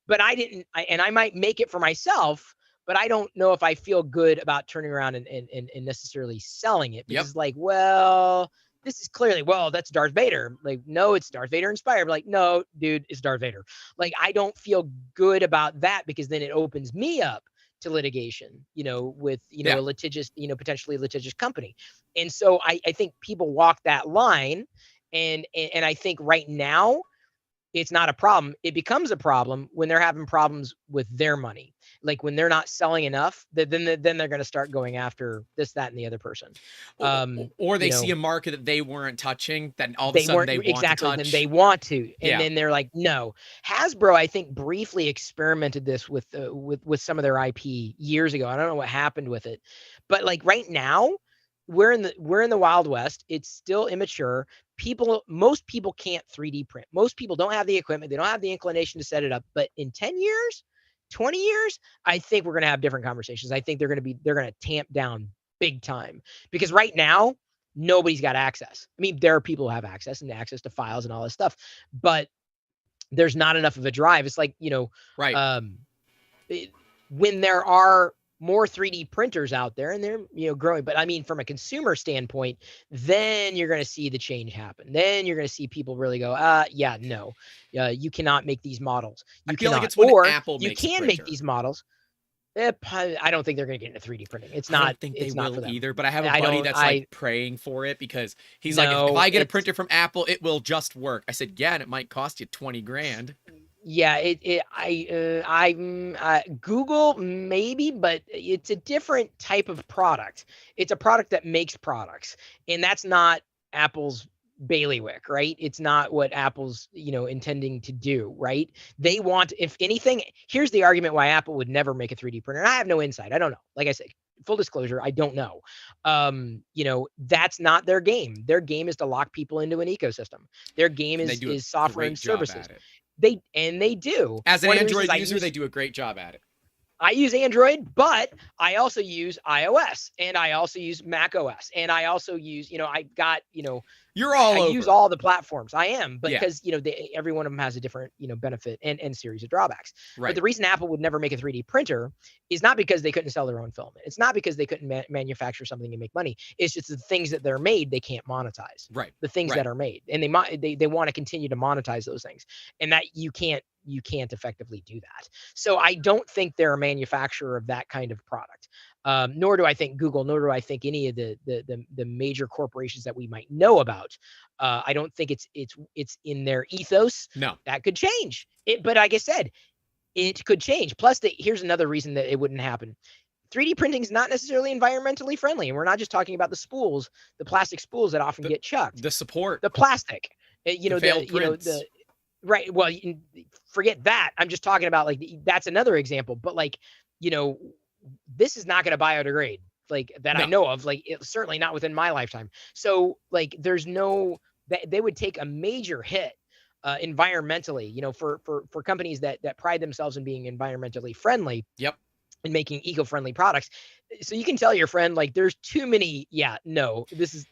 but I might make it for myself, but I don't know if I feel good about turning around and necessarily selling it because like, well, this is clearly, that's Darth Vader. Like, no, it's Darth Vader inspired. Like, no, dude, it's Darth Vader. Like, I don't feel good about that because then it opens me up to litigation, with, a litigious, potentially litigious company. And so I think people walk that line. And I think right now it's not a problem. It becomes a problem when they're having problems with their money. Like when they're not selling enough, then they're going to start going after this, that, and the other person. Or they see a market that they weren't touching, then all of a sudden they want to touch. Then they want to, and then they're like, no. Hasbro, I think, briefly experimented this with some of their IP years ago. I don't know what happened with it, but like right now, we're in the Wild West. It's still immature. Most people can't 3D print. Most people don't have the equipment. They don't have the inclination to set it up. But in 10 years, 20 years, I think we're going to have different conversations. I think they're going to tamp down big time because right now, nobody's got access. I mean, there are people who have access to files and all this stuff, but there's not enough of a drive. It's like, right. When there are more 3D printers out there and they're, growing. But I mean, from a consumer standpoint, then you're going to see the change happen. Then you're going to see people really go, no, you cannot make these models. I feel like it's when Apple makes you can make these models. I don't think they're going to get into 3D printing. It's not. I don't think they will either. But I have a buddy that's like praying for it because he's like, if I get a printer from Apple, it will just work. I said, yeah, and it might cost you $20,000. Yeah, Google maybe, but it's a different type of product. It's a product that makes products, and that's not Apple's bailiwick, right? It's not what Apple's, intending to do, right? They want, if anything, here's the argument why Apple would never make a 3D printer. And I have no insight. I don't know. Like I said, full disclosure, I don't know. That's not their game. Their game is to lock people into an ecosystem. Their game is software and services. They do. As an Android user, they do a great job at it. I use Android, but I also use iOS, and I also use Mac OS, and I also use, I got, you're all over. I use all the platforms. I am, because every one of them has a different, benefit and series of drawbacks. Right. But the reason Apple would never make a 3D printer is not because they couldn't sell their own filament. It's not because they couldn't manufacture something and make money. It's just the things that they're made, they can't monetize. Right. The things that are made, and they want to continue to monetize those things, and that you can't effectively do that. So I don't think they're a manufacturer of that kind of product. Nor do I think Google, nor do I think any of the major corporations that we might know about. I don't think it's in their ethos. No, that could change. But like I said, it could change. Plus, here's another reason that it wouldn't happen. 3D printing is not necessarily environmentally friendly, and we're not just talking about the spools, the plastic spools that often get chucked. The support, the plastic, right. Well, forget that. I'm just talking about that's another example. But this is not going to biodegrade that. No. I know of. It's certainly not within my lifetime. So there's no, they would take a major hit environmentally, for companies that pride themselves in being environmentally friendly. Yep. And making eco-friendly products. So you can tell your friend, there's too many. Yeah, no, it's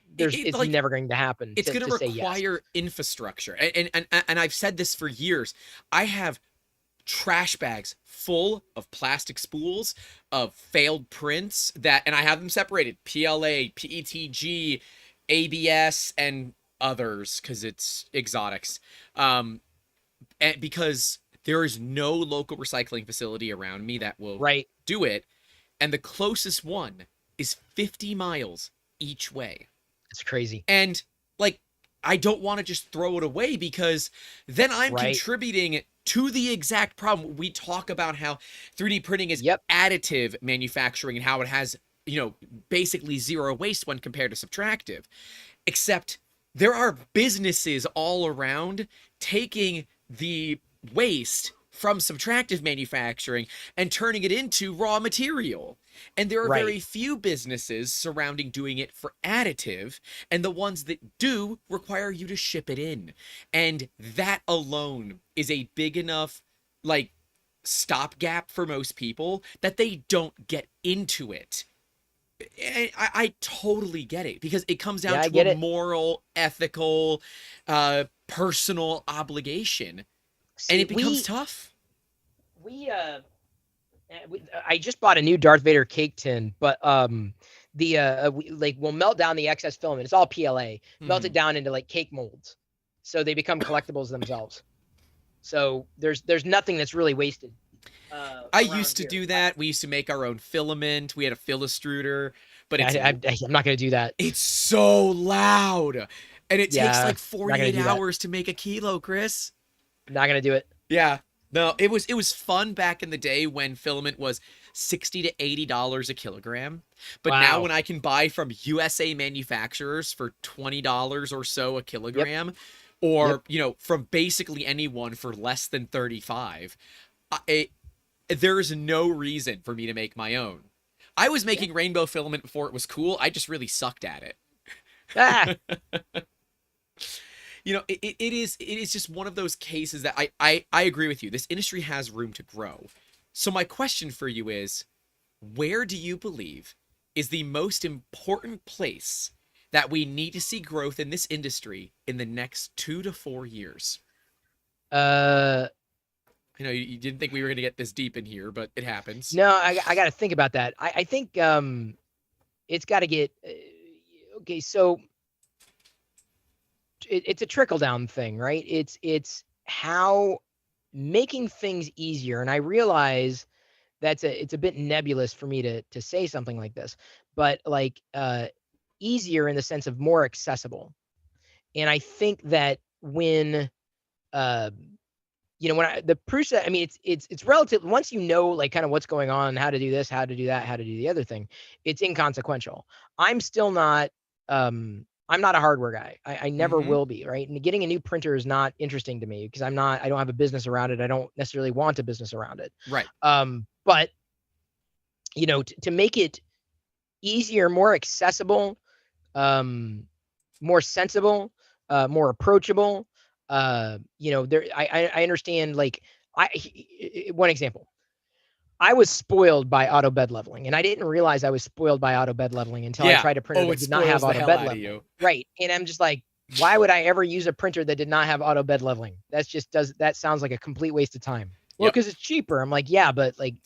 never going to happen. It's going to require infrastructure. And I've said this for years. I have trash bags full of plastic spools of failed prints and I have them separated: PLA, PETG, ABS, and others, because it's exotics. And because there is no local recycling facility around me that will do it. And the closest one is 50 miles each way. It's crazy. And I don't want to just throw it away, because then I'm contributing to the exact problem. We talk about how 3D printing is additive manufacturing and how it has, basically zero waste when compared to subtractive. Except there are businesses all around taking the waste from subtractive manufacturing and turning it into raw material. And there are very few businesses surrounding doing it for additive, and the ones that do require you to ship it in. And that alone is a big enough stopgap for most people that they don't get into it. And I totally get it, because it comes down to a moral, ethical, personal obligation. And it becomes tough. I just bought a new Darth Vader cake tin, but we'll melt down the excess filament. It's all PLA. Melt it down into cake molds, so they become collectibles themselves. So there's nothing that's really wasted. I used to do that. We used to make our own filament. We had a Philostruder, but I'm not going to do that. It's so loud, and it takes 48 hours to make a kilo, Chris. Not gonna do it. Yeah, no, it was fun back in the day when filament was $60 to $80 a kilogram. But now when I can buy from USA manufacturers for $20 or so a kilogram, or from basically anyone for less than 35, there is no reason for me to make my own. I was making rainbow filament before it was cool. I just really sucked at it. It is just one of those cases that I agree with you. This industry has room to grow. So my question for you is, where do you believe is the most important place that we need to see growth in this industry in the next 2 to 4 years? You didn't think we were going to get this deep in here, but it happens. No, I got to think about that. I think it's got to get okay. So it's a trickle down thing, right? It's how making things easier. And I realize it's a bit nebulous for me to say something like this, but easier in the sense of more accessible. And I think that when the process, I mean, it's relative. Once kind of what's going on, how to do this, how to do that, how to do the other thing, it's inconsequential. I'm still not I'm not a hardware guy. I never Mm-hmm. will be, right? And getting a new printer is not interesting to me because I don't have a business around it. I don't necessarily want a business around it. Right. But to make it easier, more accessible, more sensible, more approachable. I understand, like, one example. I was spoiled by auto bed leveling, and I didn't realize I was spoiled by auto bed leveling until I Yeah. tried a printer Oh, that it did not have spoils the auto hell bed out of leveling. you. Right. And I'm just like, why would I ever use a printer that did not have auto bed leveling? That sounds like a complete waste of time. Well, Yep. because it's cheaper. I'm like, yeah, but like, I'd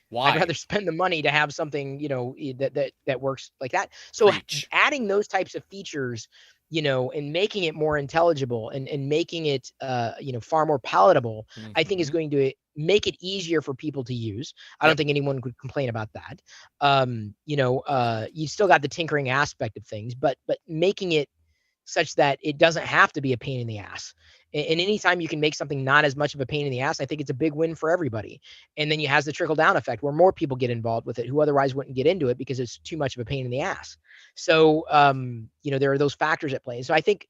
Why? rather spend the money to have something, that works like that. So Preach. adding those types of features, and making it more intelligible and making it, far more palatable, I think is Mm-hmm. going to make it easier for people to use. I don't Yep. think anyone could complain about that. You still got the tinkering aspect of things, but making it such that it doesn't have to be a pain in the ass. And anytime you can make something not as much of a pain in the ass, I think it's a big win for everybody. And then you has the trickle down effect where more people get involved with it who otherwise wouldn't get into it because it's too much of a pain in the ass. So, there are those factors at play. So I think,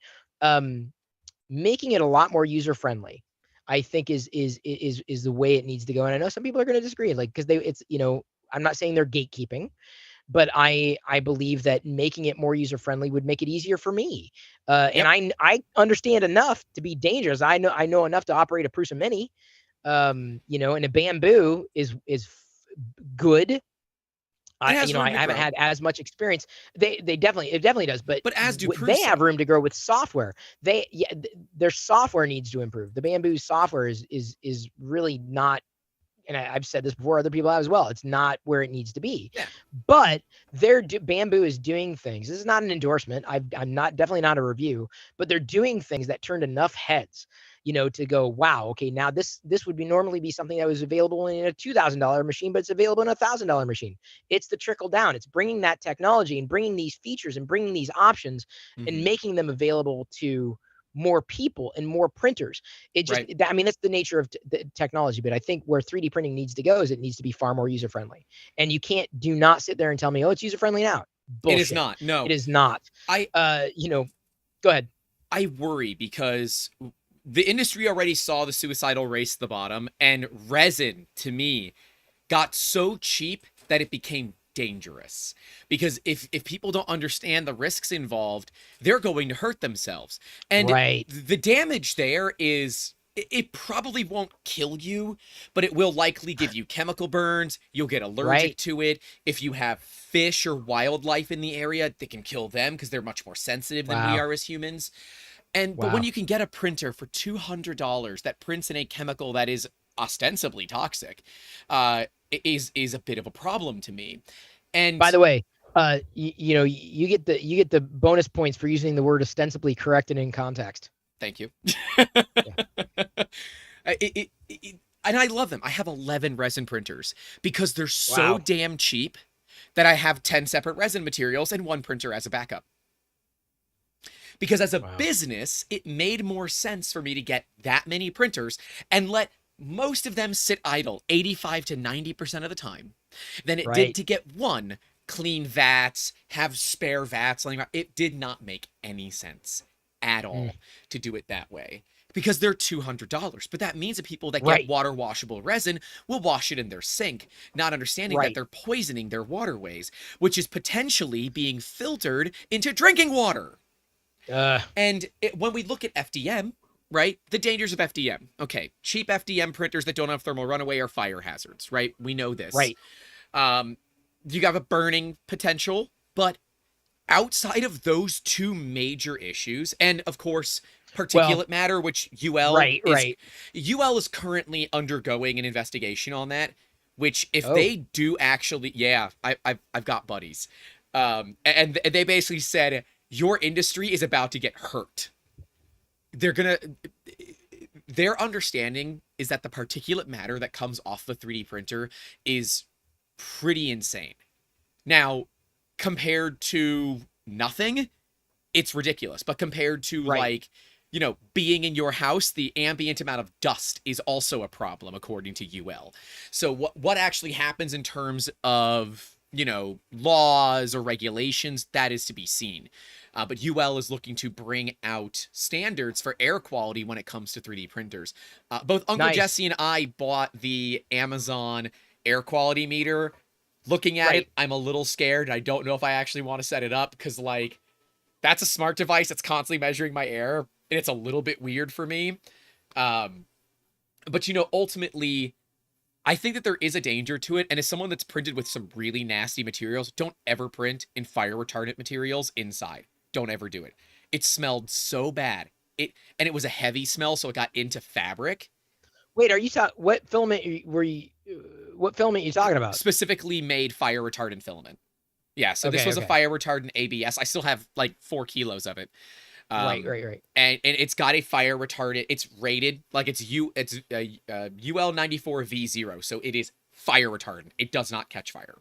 making it a lot more user friendly, I think is the way it needs to go. And I know some people are going to disagree, like, because I'm not saying they're gatekeeping, but I believe that making it more user friendly would make it easier for me. And Yep. I understand enough to be dangerous. I know enough to operate a Prusa Mini. And a Bamboo is good. It has I room to haven't grow, had as much experience. It definitely does, but but as do they have Prusa. room to grow with software. Their software needs to improve. The Bamboo software is really not, and I've said this before, other people have as well. It's not where it needs to be, Yeah. but Bamboo is doing things. This is not an endorsement. I'm not, definitely not a review, but they're doing things that turned enough heads, to go, wow, okay, now this would normally be something that was available in a $2,000 machine, but it's available in a $1,000 machine. It's the trickle down. It's bringing that technology and bringing these features and bringing these options and Mm-hmm. making them available to more people and more printers. Right. I mean, that's the nature of the technology, but I think where 3D printing needs to go is it needs to be far more user friendly. And do not sit there and tell me, oh, it's user friendly now. It is Bullshit. not. No. It is not. I Go ahead. I worry because the industry already saw the suicidal race to the bottom, and resin to me got so cheap that it became dangerous. Because if people don't understand the risks involved, they're going to hurt themselves. And Right. the damage there is it probably won't kill you, but it will likely give you chemical burns. You'll get allergic Right. to it. If you have fish or wildlife in the area, they can kill them because they're much more sensitive than we Wow. are as humans. But when Wow. you can get a printer for $200 that prints in a chemical that is ostensibly toxic, is a bit of a problem to me. And By the way, you get the bonus points for using the word ostensibly correct and in context. thank you. Yeah. And I love them. I have 11 resin printers because they're so Wow. damn cheap that I have 10 separate resin materials and one printer as a backup. Because as a Wow. business, it made more sense for me to get that many printers and let most of them sit idle 85 to 90% of the time than it did Right. to get one, clean vats, have spare vats laying around. It did not make any sense at all to do it that way because they're $200. But that means that people that get Right. water washable resin will wash it in their sink, not understanding that Right. they're poisoning their waterways, which is potentially being filtered into drinking water. And when we look at FDM, right, the dangers of FDM. Okay, cheap FDM printers that don't have thermal runaway are fire hazards, right? We know this. Right. You have a burning potential, but outside of those two major issues, and of course, particulate matter, which Right. Right. UL is currently undergoing an investigation on that. Which, if Oh. they do actually, yeah, I've got buddies, and they basically said your industry is about to get hurt. Their understanding is that the particulate matter that comes off the 3D printer is pretty insane. Now, compared to nothing, it's ridiculous. But compared to Right. being in your house, the ambient amount of dust is also a problem, according to UL. So what actually happens in terms of laws or regulations, that is to be seen. But UL is looking to bring out standards for air quality when it comes to 3D printers. Both Uncle Jesse and I bought the Amazon air quality meter. Looking at it, I'm a little scared. I don't know if I actually want to set it up because, like, that's a smart device that's constantly measuring my air, and it's a little bit weird for me. But, ultimately, I think that there is a danger to it. And as someone that's printed with some really nasty materials, don't ever print in fire retardant materials inside. Don't ever do it. It smelled so bad. And it was a heavy smell, so it got into fabric. Wait, are you talking? What filament were you? What filament are you talking about? Specifically made fire retardant filament. Yeah, so this was a fire retardant ABS. I still have like 4 kilos of it. Right. And it's got a fire retardant. It's rated like it's UL94V0, so it is fire retardant. It does not catch fire.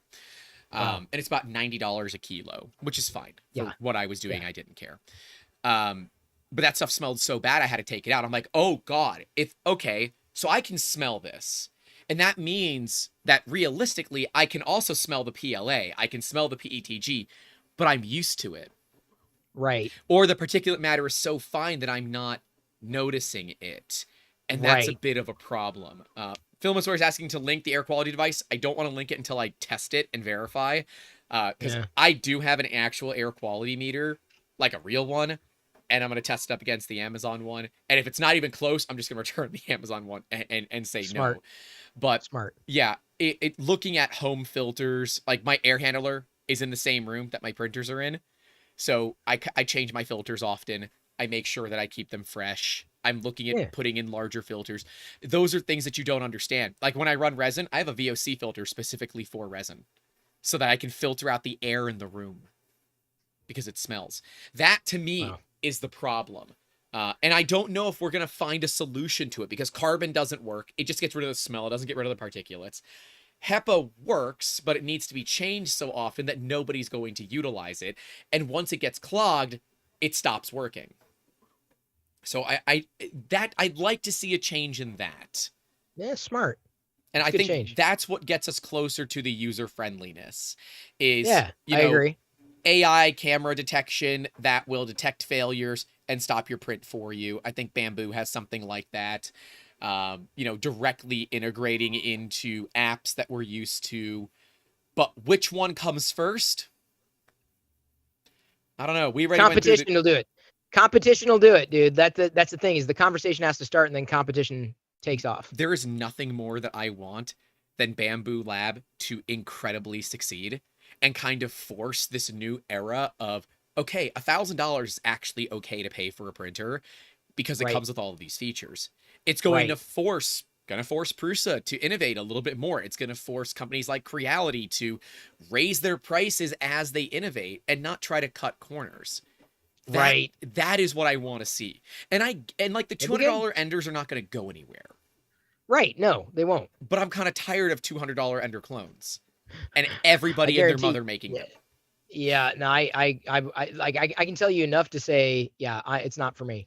And it's about $90 a kilo, which is fine for what I was doing. I didn't care. But that stuff smelled so bad, I had to take it out. I'm like, oh God, so I can smell this. And that means that realistically, I can also smell the PLA. I can smell the PETG, but I'm used to it. Right. Or the particulate matter is so fine that I'm not noticing it. And that's a bit of a problem. Filmosaur is asking to link the air quality device. I don't want to link it until I test it and verify. Because I do have an actual air quality meter, like a real one. And I'm going to test it up against the Amazon one. And if it's not even close, I'm just going to return the Amazon one and say no. But yeah, looking at home filters, like my air handler is in the same room that my printers are in. So I change my filters often. I make sure that I keep them fresh. I'm looking at putting in larger filters. Those are things that you don't understand. Like when I run resin, I have a VOC filter specifically for resin so that I can filter out the air in the room because it smells. That to me is the problem. And I don't know if we're going to find a solution to it because carbon doesn't work. It just gets rid of the smell. It doesn't get rid of the particulates. HEPA works, but it needs to be changed so often that nobody's going to utilize it. And once it gets clogged, it stops working. So I'd like to see a change in that. Yeah, smart. And I think that's what gets us closer to the user friendliness. I agree. AI camera detection that will detect failures and stop your print for you. I think Bamboo has something like that. Directly integrating into apps that we're used to. But which one comes first? I don't know. Competition will do it. Competition will do it, dude. That's the thing is the conversation has to start and then competition takes off. There is nothing more that I want than Bamboo Lab to incredibly succeed and kind of force this new era of, okay, $1,000 is actually okay to pay for a printer because it comes with all of these features. It's going to force Prusa to innovate a little bit more. It's going to force companies like Creality to raise their prices as they innovate and not try to cut corners. That is what I want to see. And like the $200 Enders are not going to go anywhere. Right. No, they won't. But I'm kind of tired of $200 Ender clones and everybody and their mother making them. Yeah. No, I can tell you enough to say, it's not for me.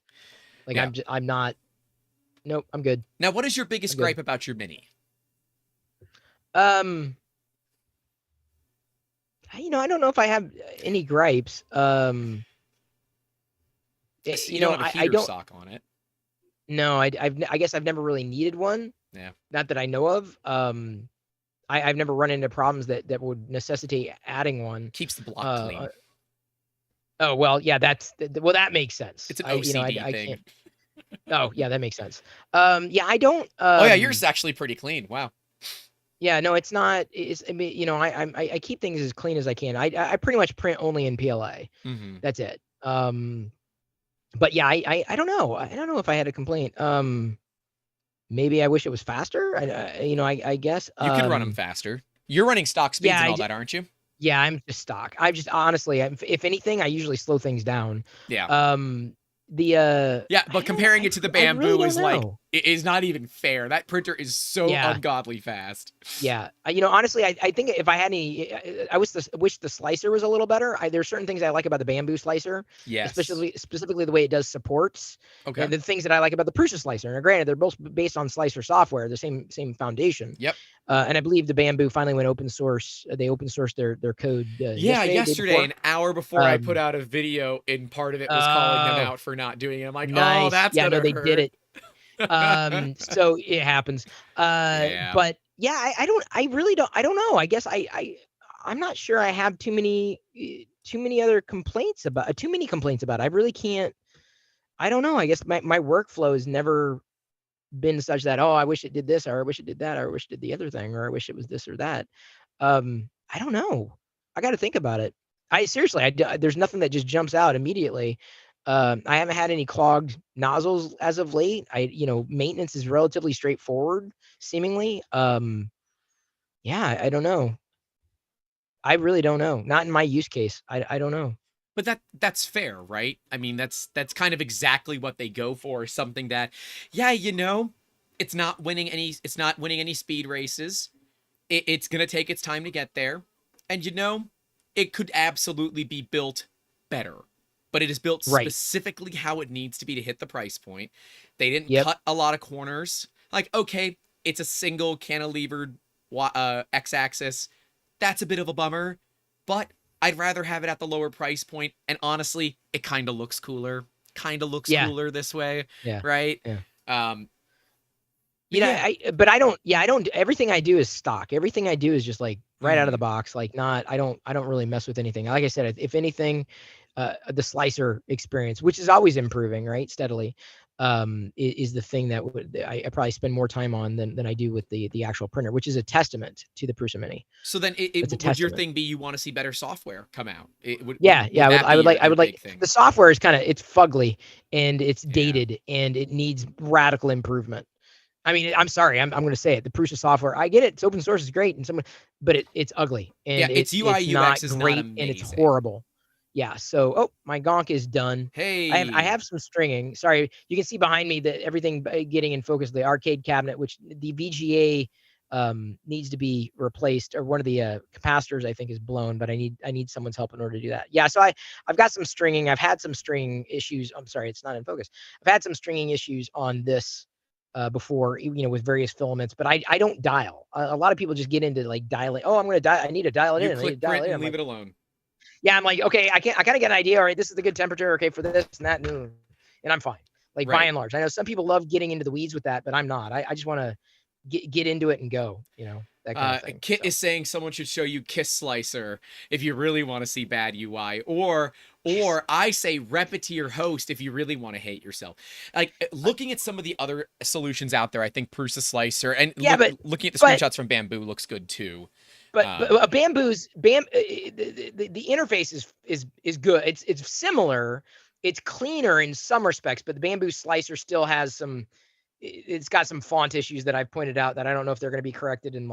Like I'm not. Nope, I'm good. Now, what is your biggest gripe about your Mini? I don't know if I have any gripes. I don't have a heater sock on it. No, I guess I've never really needed one. Yeah. Not that I know of. I've never run into problems that would necessitate adding one. Keeps the block clean. Oh well, yeah, that makes sense. It's an OCD I thing. can't. Oh yeah, that makes sense. I don't. Oh yeah, yours is actually pretty clean. Wow. Yeah, no, it's not. I keep things as clean as I can. I pretty much print only in PLA. Mm-hmm. That's it. But yeah, I don't know. I don't know if I had a complaint. Maybe I wish it was faster. I guess you could run them faster. You're running stock speeds and all that, aren't you? Yeah, I'm just stock. I'm just honestly, if anything, I usually slow things down. Yeah. But comparing it to the Bamboo is like is not even fair. That printer is so Yeah. ungodly fast. Yeah, honestly, I think if I had any, I wish the slicer was a little better. There's certain things I like about the bamboo slicer, Yes. specifically the way it does supports, Okay. and the things that I like about the Prusa slicer. And granted, they're both based on slicer software, the same foundation. Yep. And I believe the bamboo finally went open source. They open sourced their code Yeah, yesterday, day before. an hour before I put Um, out a video, and part of it was calling them out for not doing it. I'm like, oh, nice. that's Yeah, no, gonna they did hurt. it. So it happens. Yeah. But yeah, I really don't, I don't know. I guess I'm not sure I have too many other complaints about, too many complaints about it. I really can't, I don't know. I guess my workflow has never been such that, oh, I wish it did this, or I wish it did that, or I wish it did the other thing, or I wish it was this or that. I don't know. I got to think about it. I seriously, there's nothing that just jumps out immediately. I haven't had any clogged nozzles as of late. Maintenance is relatively straightforward, seemingly. Yeah, I don't know. I really don't know. Not in my use case. I don't know. But that's fair, right? I mean, that's kind of exactly what they go for, something that, yeah, it's not winning any speed races. It's gonna take its time to get there. And it could absolutely be built better. But it is built Right. specifically how it needs to be to hit the price point. They didn't Yep. cut a lot of corners. Like, okay, it's a single cantilevered x-axis. That's a bit of a bummer, but I'd rather have it at the lower price point. And honestly, it kind of looks cooler. Kind of looks Yeah. cooler this way, Yeah. right? Yeah. Yeah. I don't, everything I do is stock. Everything I do is just like right out of the Mm. box. Like I don't really mess with anything. Like I said, if anything, the slicer experience, which is always improving, right? Steadily, is the thing that I probably spend more time on than I do with the actual printer, which is a testament to the Prusa Mini. So then It's a would your testament. thing be you want to see better software come out? Would Yeah, that I be would like, your big thing? the software is it's fugly and it's Yeah. dated and it needs radical improvement. I mean, I'm sorry, I'm going to say it. The Prusa software, I get it. It's open source, is great, and but it's ugly Yeah, and its UI it's not UX is not great and it's amazing. horrible. Yeah. So, oh, my gonk is done. I Hey. have some stringing. Sorry, you can see behind me that everything getting in focus. The arcade cabinet, which the VGA needs to be replaced, or one of the capacitors I think is blown, but I need someone's help in order to do that. Yeah. So I've got some stringing. I've had some stringing issues. I'm sorry, it's not in focus. I've had some stringing issues on this before, with various filaments, but I don't dial. A lot of people just get into like dialing. Oh, I'm going to dial. I need to dial it You in. I need to click dial print it in. and I'm leave like, it alone. yeah, I'm like, okay, I kind of get an idea. All right, this is the good temperature. Okay, for this and that, and I'm fine. Like by Right. and large, I know some people love getting into the weeds with that, but I'm not. I just want to get into it and go. That kind of thing. Kit So. is saying someone should show you Kiss Slicer if you really want to see bad UI, or I say Repetier Host if you really want to hate yourself. Like looking at some of the other solutions out there, I think Prusa Slicer and Yeah, looking at the screenshots from Bamboo looks good too. But Bamboo's the interface is good. It's similar. It's cleaner in some respects, but the Bamboo Slicer still has some. It's got some font issues that I've pointed out that I don't know if they're going to be corrected in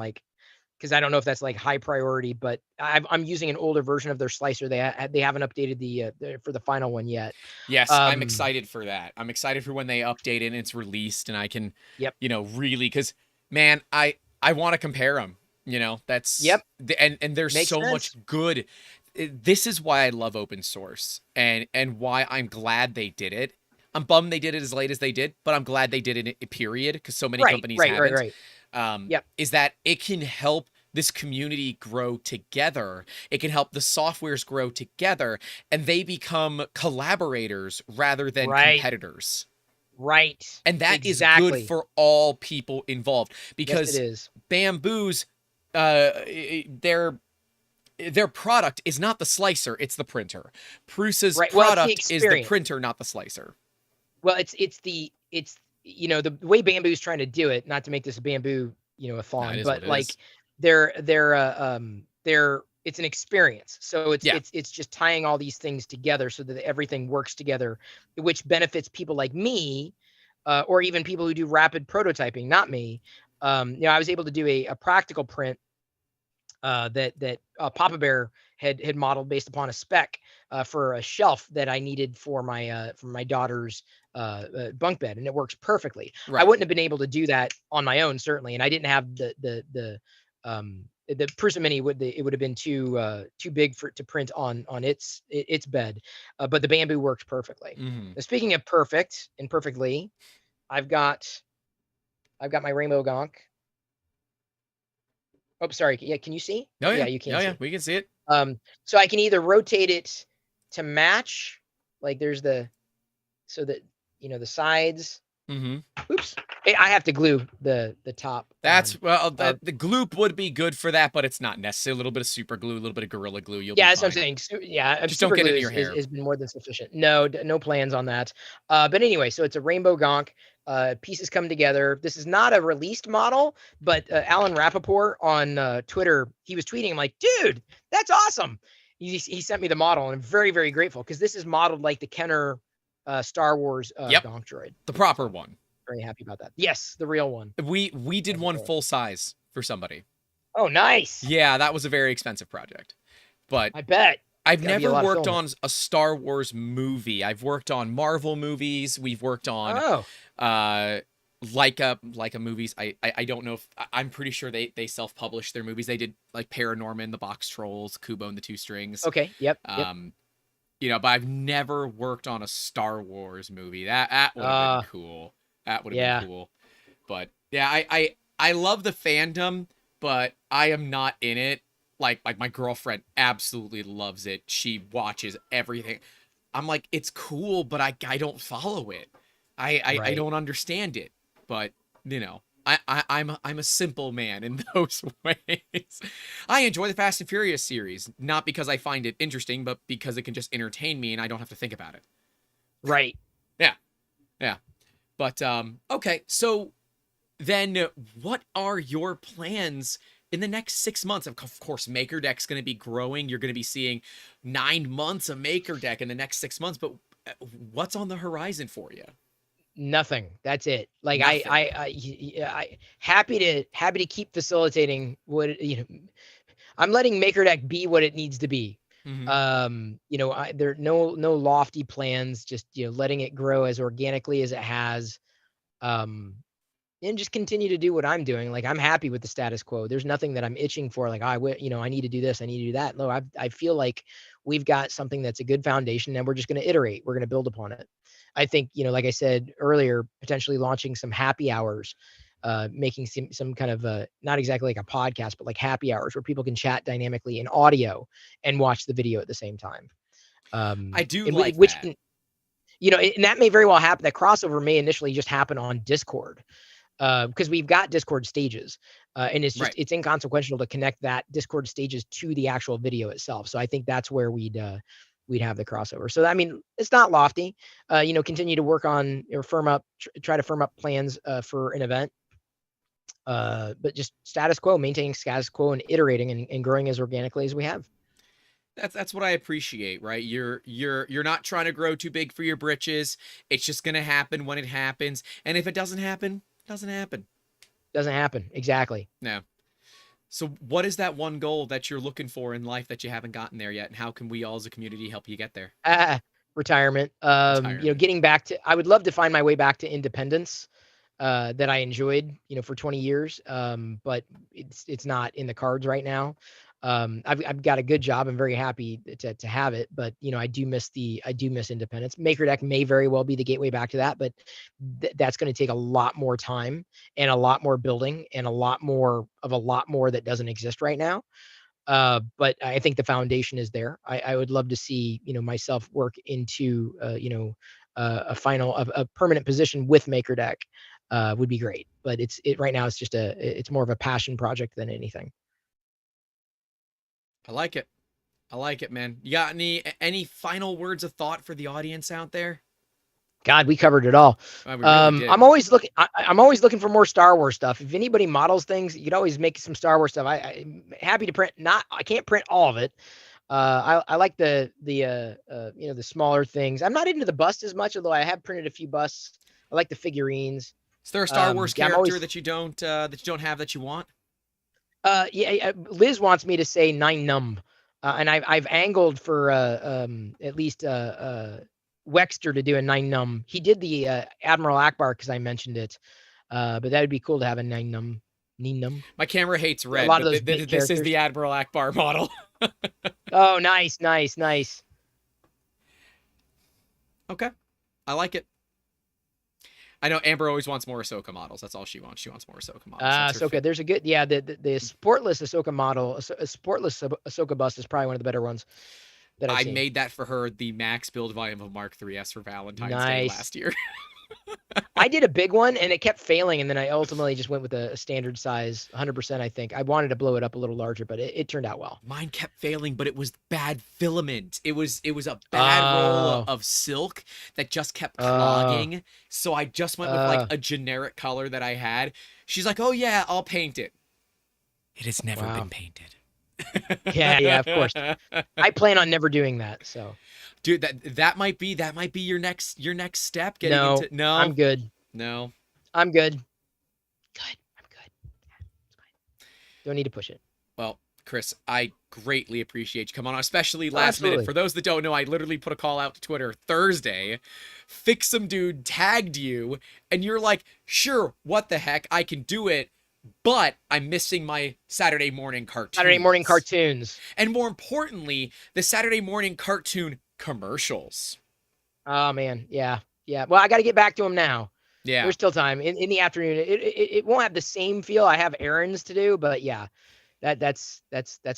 because I don't know if that's like high priority. But I'm using an older version of their slicer. They haven't updated the for the final one yet. Yes, I'm excited for that. I'm excited for when they update it and it's released and I can, Yep. Really, because man, I want to compare them. That's Yep. And there's Makes so sense. much good. This is why I love open source and why I'm glad they did it. I'm bummed they did it as late as they did, but I'm glad they did it, period, because so many companies haven't. Right. Yep. Is that it can help this community grow together. It can help the softwares grow together, and they become collaborators rather than competitors. Right. And that is good for all people involved, because yes, it is. Bamboo's their product is not the slicer, it's the printer. Prusa's product is the printer, not the slicer. Well, it's the way Bamboo's trying to do it, not to make this a Bamboo, a thon, but like they're it's an experience. So it's just tying all these things together so that everything works together, which benefits people like me, or even people who do rapid prototyping, not me. I was able to do a practical print that Papa Bear had modeled based upon a spec for a shelf that I needed for my daughter's bunk bed, and it works perfectly. I Right. wouldn't have been able to do that on my own, certainly, and I didn't have the Prusa Mini it would have been too big to print on its bed, but the bamboo works perfectly. Mm-hmm. Now, speaking of perfect and perfectly, I've got my rainbow gonk. Oh, sorry. Yeah, can you see? Oh Yeah, yeah. you can Oh yeah. see. We can see it. So I can either rotate it to match, like there's so that the sides. Mm-hmm. Oops, I have to glue the top That's on. well, the gloop would be good for that, but it's not necessary. A little bit of super glue, a little bit of gorilla glue, you'll be Yeah, that's what I'm fine. saying. Yeah, Just don't super get glue into your hair. has been more than sufficient. No, no plans on that. But anyway, so it's a rainbow gonk. Pieces come together. This is not a released model, but Alan Rappaport on Twitter, he was tweeting, I'm like, dude, that's awesome. He sent me the model, and I'm very, very grateful because this is modeled like the Kenner Star Wars Yep, gonk droid. the proper So one. very happy about that. Yes, the real one. We did one full size for somebody. Oh, nice. Yeah, that was a very expensive project, but I bet. I've Gotta be a never lot of worked filming. on a Star Wars movie. I've worked on Marvel movies. We've worked on Oh, uh Leica movies. I don't know if I'm pretty sure they self-published their movies. They did like Paranorman, The Box Trolls, Kubo and the Two Strings. okay. Yep. Yep. But I've never worked on a Star Wars movie. That would have been cool. That would have Yeah. been cool. But yeah, I love the fandom, but I am not in it. Like my girlfriend absolutely loves it. She watches everything. I'm like, it's cool, but I don't follow it. I Right. don't understand it. But I'm a simple man in those ways. I enjoy the Fast and Furious series, not because I find it interesting, but because it can just entertain me and I don't have to think about it. Right. Yeah. Yeah. But okay, so then what are your plans in the next 6 months? Of course, Maker Deck's going to be growing. You're going to be seeing 9 months of Maker Deck in the next 6 months, but what's on the horizon for you? Nothing. That's it. Like Nothing. I happy to keep facilitating what I'm letting Maker Deck be what it needs to be. Mm-hmm. There no lofty plans, just letting it grow as organically as it has. And just continue to do what I'm doing. Like I'm happy with the status quo. There's nothing that I'm itching for. Like I need to do this. I need to do that. No, I feel like we've got something that's a good foundation, and we're just going to iterate. We're going to build upon it. I think like I said earlier, potentially launching some happy hours, making some kind of not exactly like a podcast, but like happy hours where people can chat dynamically in audio and watch the video at the same time. I do and like which that. can, and that may very well happen. That crossover may initially just happen on Discord. Because we've got Discord stages, and it's inconsequential to connect that Discord stages to the actual video itself. So I think that's where we'd have the crossover. So I mean, it's not lofty. Continue to work on or try to firm up plans for an event. But just maintaining status quo, and iterating and growing as organically as we have. That's what I appreciate, right? You're not trying to grow too big for your britches. It's just gonna happen when it happens, and if it doesn't happen, it doesn't happen. Doesn't happen. Exactly. No. So what is that one goal that you're looking for in life that you haven't gotten there yet, and how can we all as a community help you get there? Retirement. Retirement. Getting back to, I would love to find my way back to independence that I enjoyed, for 20 years. But it's not in the cards right now. I've got a good job. I'm very happy to have it, but I do miss independence. MakerDeck may very well be the gateway back to that, but that's going to take a lot more time and a lot more building and a lot more that doesn't exist right now. But I think the foundation is there. I would love to see, myself work into, a permanent position with MakerDeck would be great. But right now it's just it's more of a passion project than anything. I like it. I like it, man. You got any final words of thought for the audience out there? God, we covered it all. We really did. I'm always looking. I'm always looking for more Star Wars stuff. If anybody models things, you could always make some Star Wars stuff. I'm happy to print. I can't print all of it. I like the smaller things. I'm not into the bust as much, although I have printed a few busts. I like the figurines. Is there a Star Wars character that you don't have that you want? Yeah, Liz wants me to say 9 num, and I've angled for at least Wexter to do a 9 num. He did the Admiral Akbar because I mentioned it, but that would be cool to have a 9 num. 9 num. My camera hates A red, lot of but those big this is characters. the Admiral Akbar model. Oh, nice, nice, nice. Okay, I like it. I know Amber always wants more Ahsoka models. That's all she wants. She wants more Ahsoka models. That's her Ahsoka. There's a good, yeah. The sportless Ahsoka model, a sportless Ahsoka bust is probably one of the better ones that I've I seen. made that for her, the max build volume of Mark 3S for Valentine's Day Nice. last year. I did a big one and it kept failing, and then I ultimately just went with a standard size, 100%. I think I wanted to blow it up a little larger, but it turned out well. Mine kept failing, but it was bad filament. It was a bad roll of silk that just kept clogging. So I just went with like a generic color that I had. She's like, "Oh yeah, I'll paint it." It has never been painted. Yeah, of course. I plan on never doing that. So, dude, that might be your next step. Getting into no, I'm good. No, I'm good. I'm good. It's fine. Don't need to push it. Well, Chris, I greatly appreciate you coming on, especially last minute. For those that don't know, I literally put a call out to Twitter Thursday. Fixum dude tagged you, and you're like, "Sure, what the heck, I can do it." But I'm missing my Saturday morning cartoons. Saturday morning cartoons. And more importantly, the Saturday morning cartoon commercials. Oh, man. Yeah. Yeah. Well, I got to get back to them now. Yeah. There's still time. In the afternoon, it won't have the same feel. I have errands to do, but yeah, that's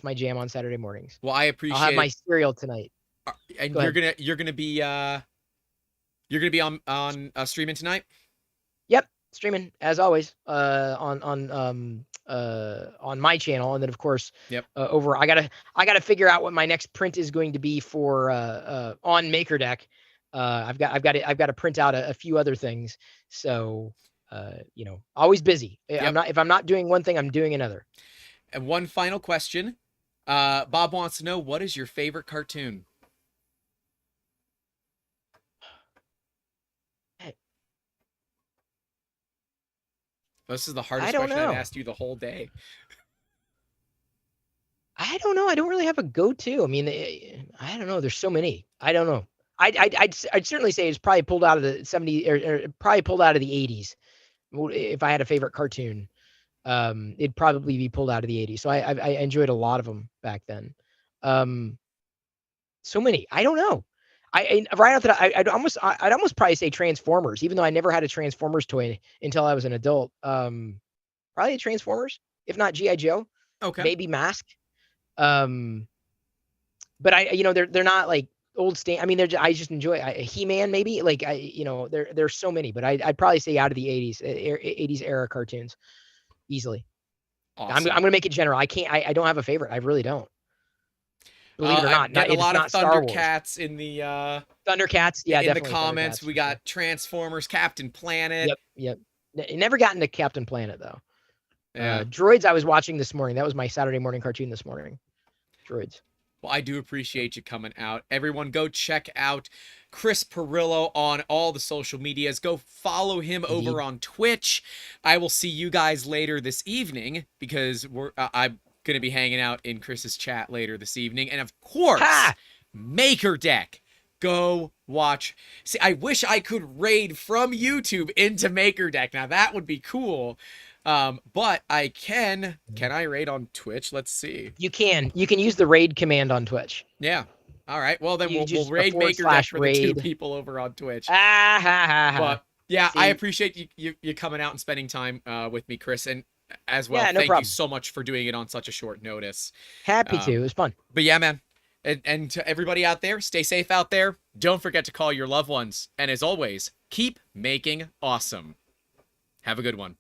my jam on Saturday mornings. Well, I appreciate I'll have my cereal tonight. And you're gonna be on streaming tonight? Yep. Streaming as always on my channel, and then of course over I gotta figure out what my next print is going to be for on MakerDeck. I've got to print out a few other things, so always busy. If I'm not doing one thing, I'm doing another. And one final question, Bob wants to know, what is your favorite cartoon? This is the hardest question I've asked you the whole day. I don't know. I don't really have a go-to. I mean, I don't know. There's so many. I don't know. I'd certainly say it's probably pulled out of the 70s or probably pulled out of the 80s. If I had a favorite cartoon, it'd probably be pulled out of the 80s. So I enjoyed a lot of them back then. So many. I don't know. Right after that, I'd almost probably say Transformers, even though I never had a Transformers toy until I was an adult. Probably Transformers, if not G.I. Joe. Okay. Maybe Mask. But they're not like old I mean, I just enjoy He-Man, maybe. Like there's so many, but I'd probably say out of the 80s era cartoons, easily. Awesome. I'm gonna make it general. I don't have a favorite. I really don't. Believe it or not, a lot of Thundercats in the Thundercats. Yeah, in the comments. We got Transformers, Captain Planet. Yep. Never got into Captain Planet though. Yeah. Droids I was watching this morning. That was my Saturday morning cartoon this morning. Droids. Well, I do appreciate you coming out. Everyone, go check out Chris Pirillo on all the social medias. Go follow him over on Twitch. I will see you guys later this evening because I'm going to be hanging out in Chris's chat later this evening. And of course, Maker Deck. Go watch. See, I wish I could raid from YouTube into Maker Deck. Now, that would be cool. But I can I raid on Twitch? Let's see. You can use the raid command on Twitch. Yeah. All right. Well, then we'll raid Maker Deck for the 2 people over on Twitch. But yeah, I appreciate you coming out and spending time with me, Chris, and as well. Thank you so much for doing it on such a short notice. Happy to. It was fun. But yeah, man. And to everybody out there, stay safe out there. Don't forget to call your loved ones. And as always, keep making awesome. Have a good one.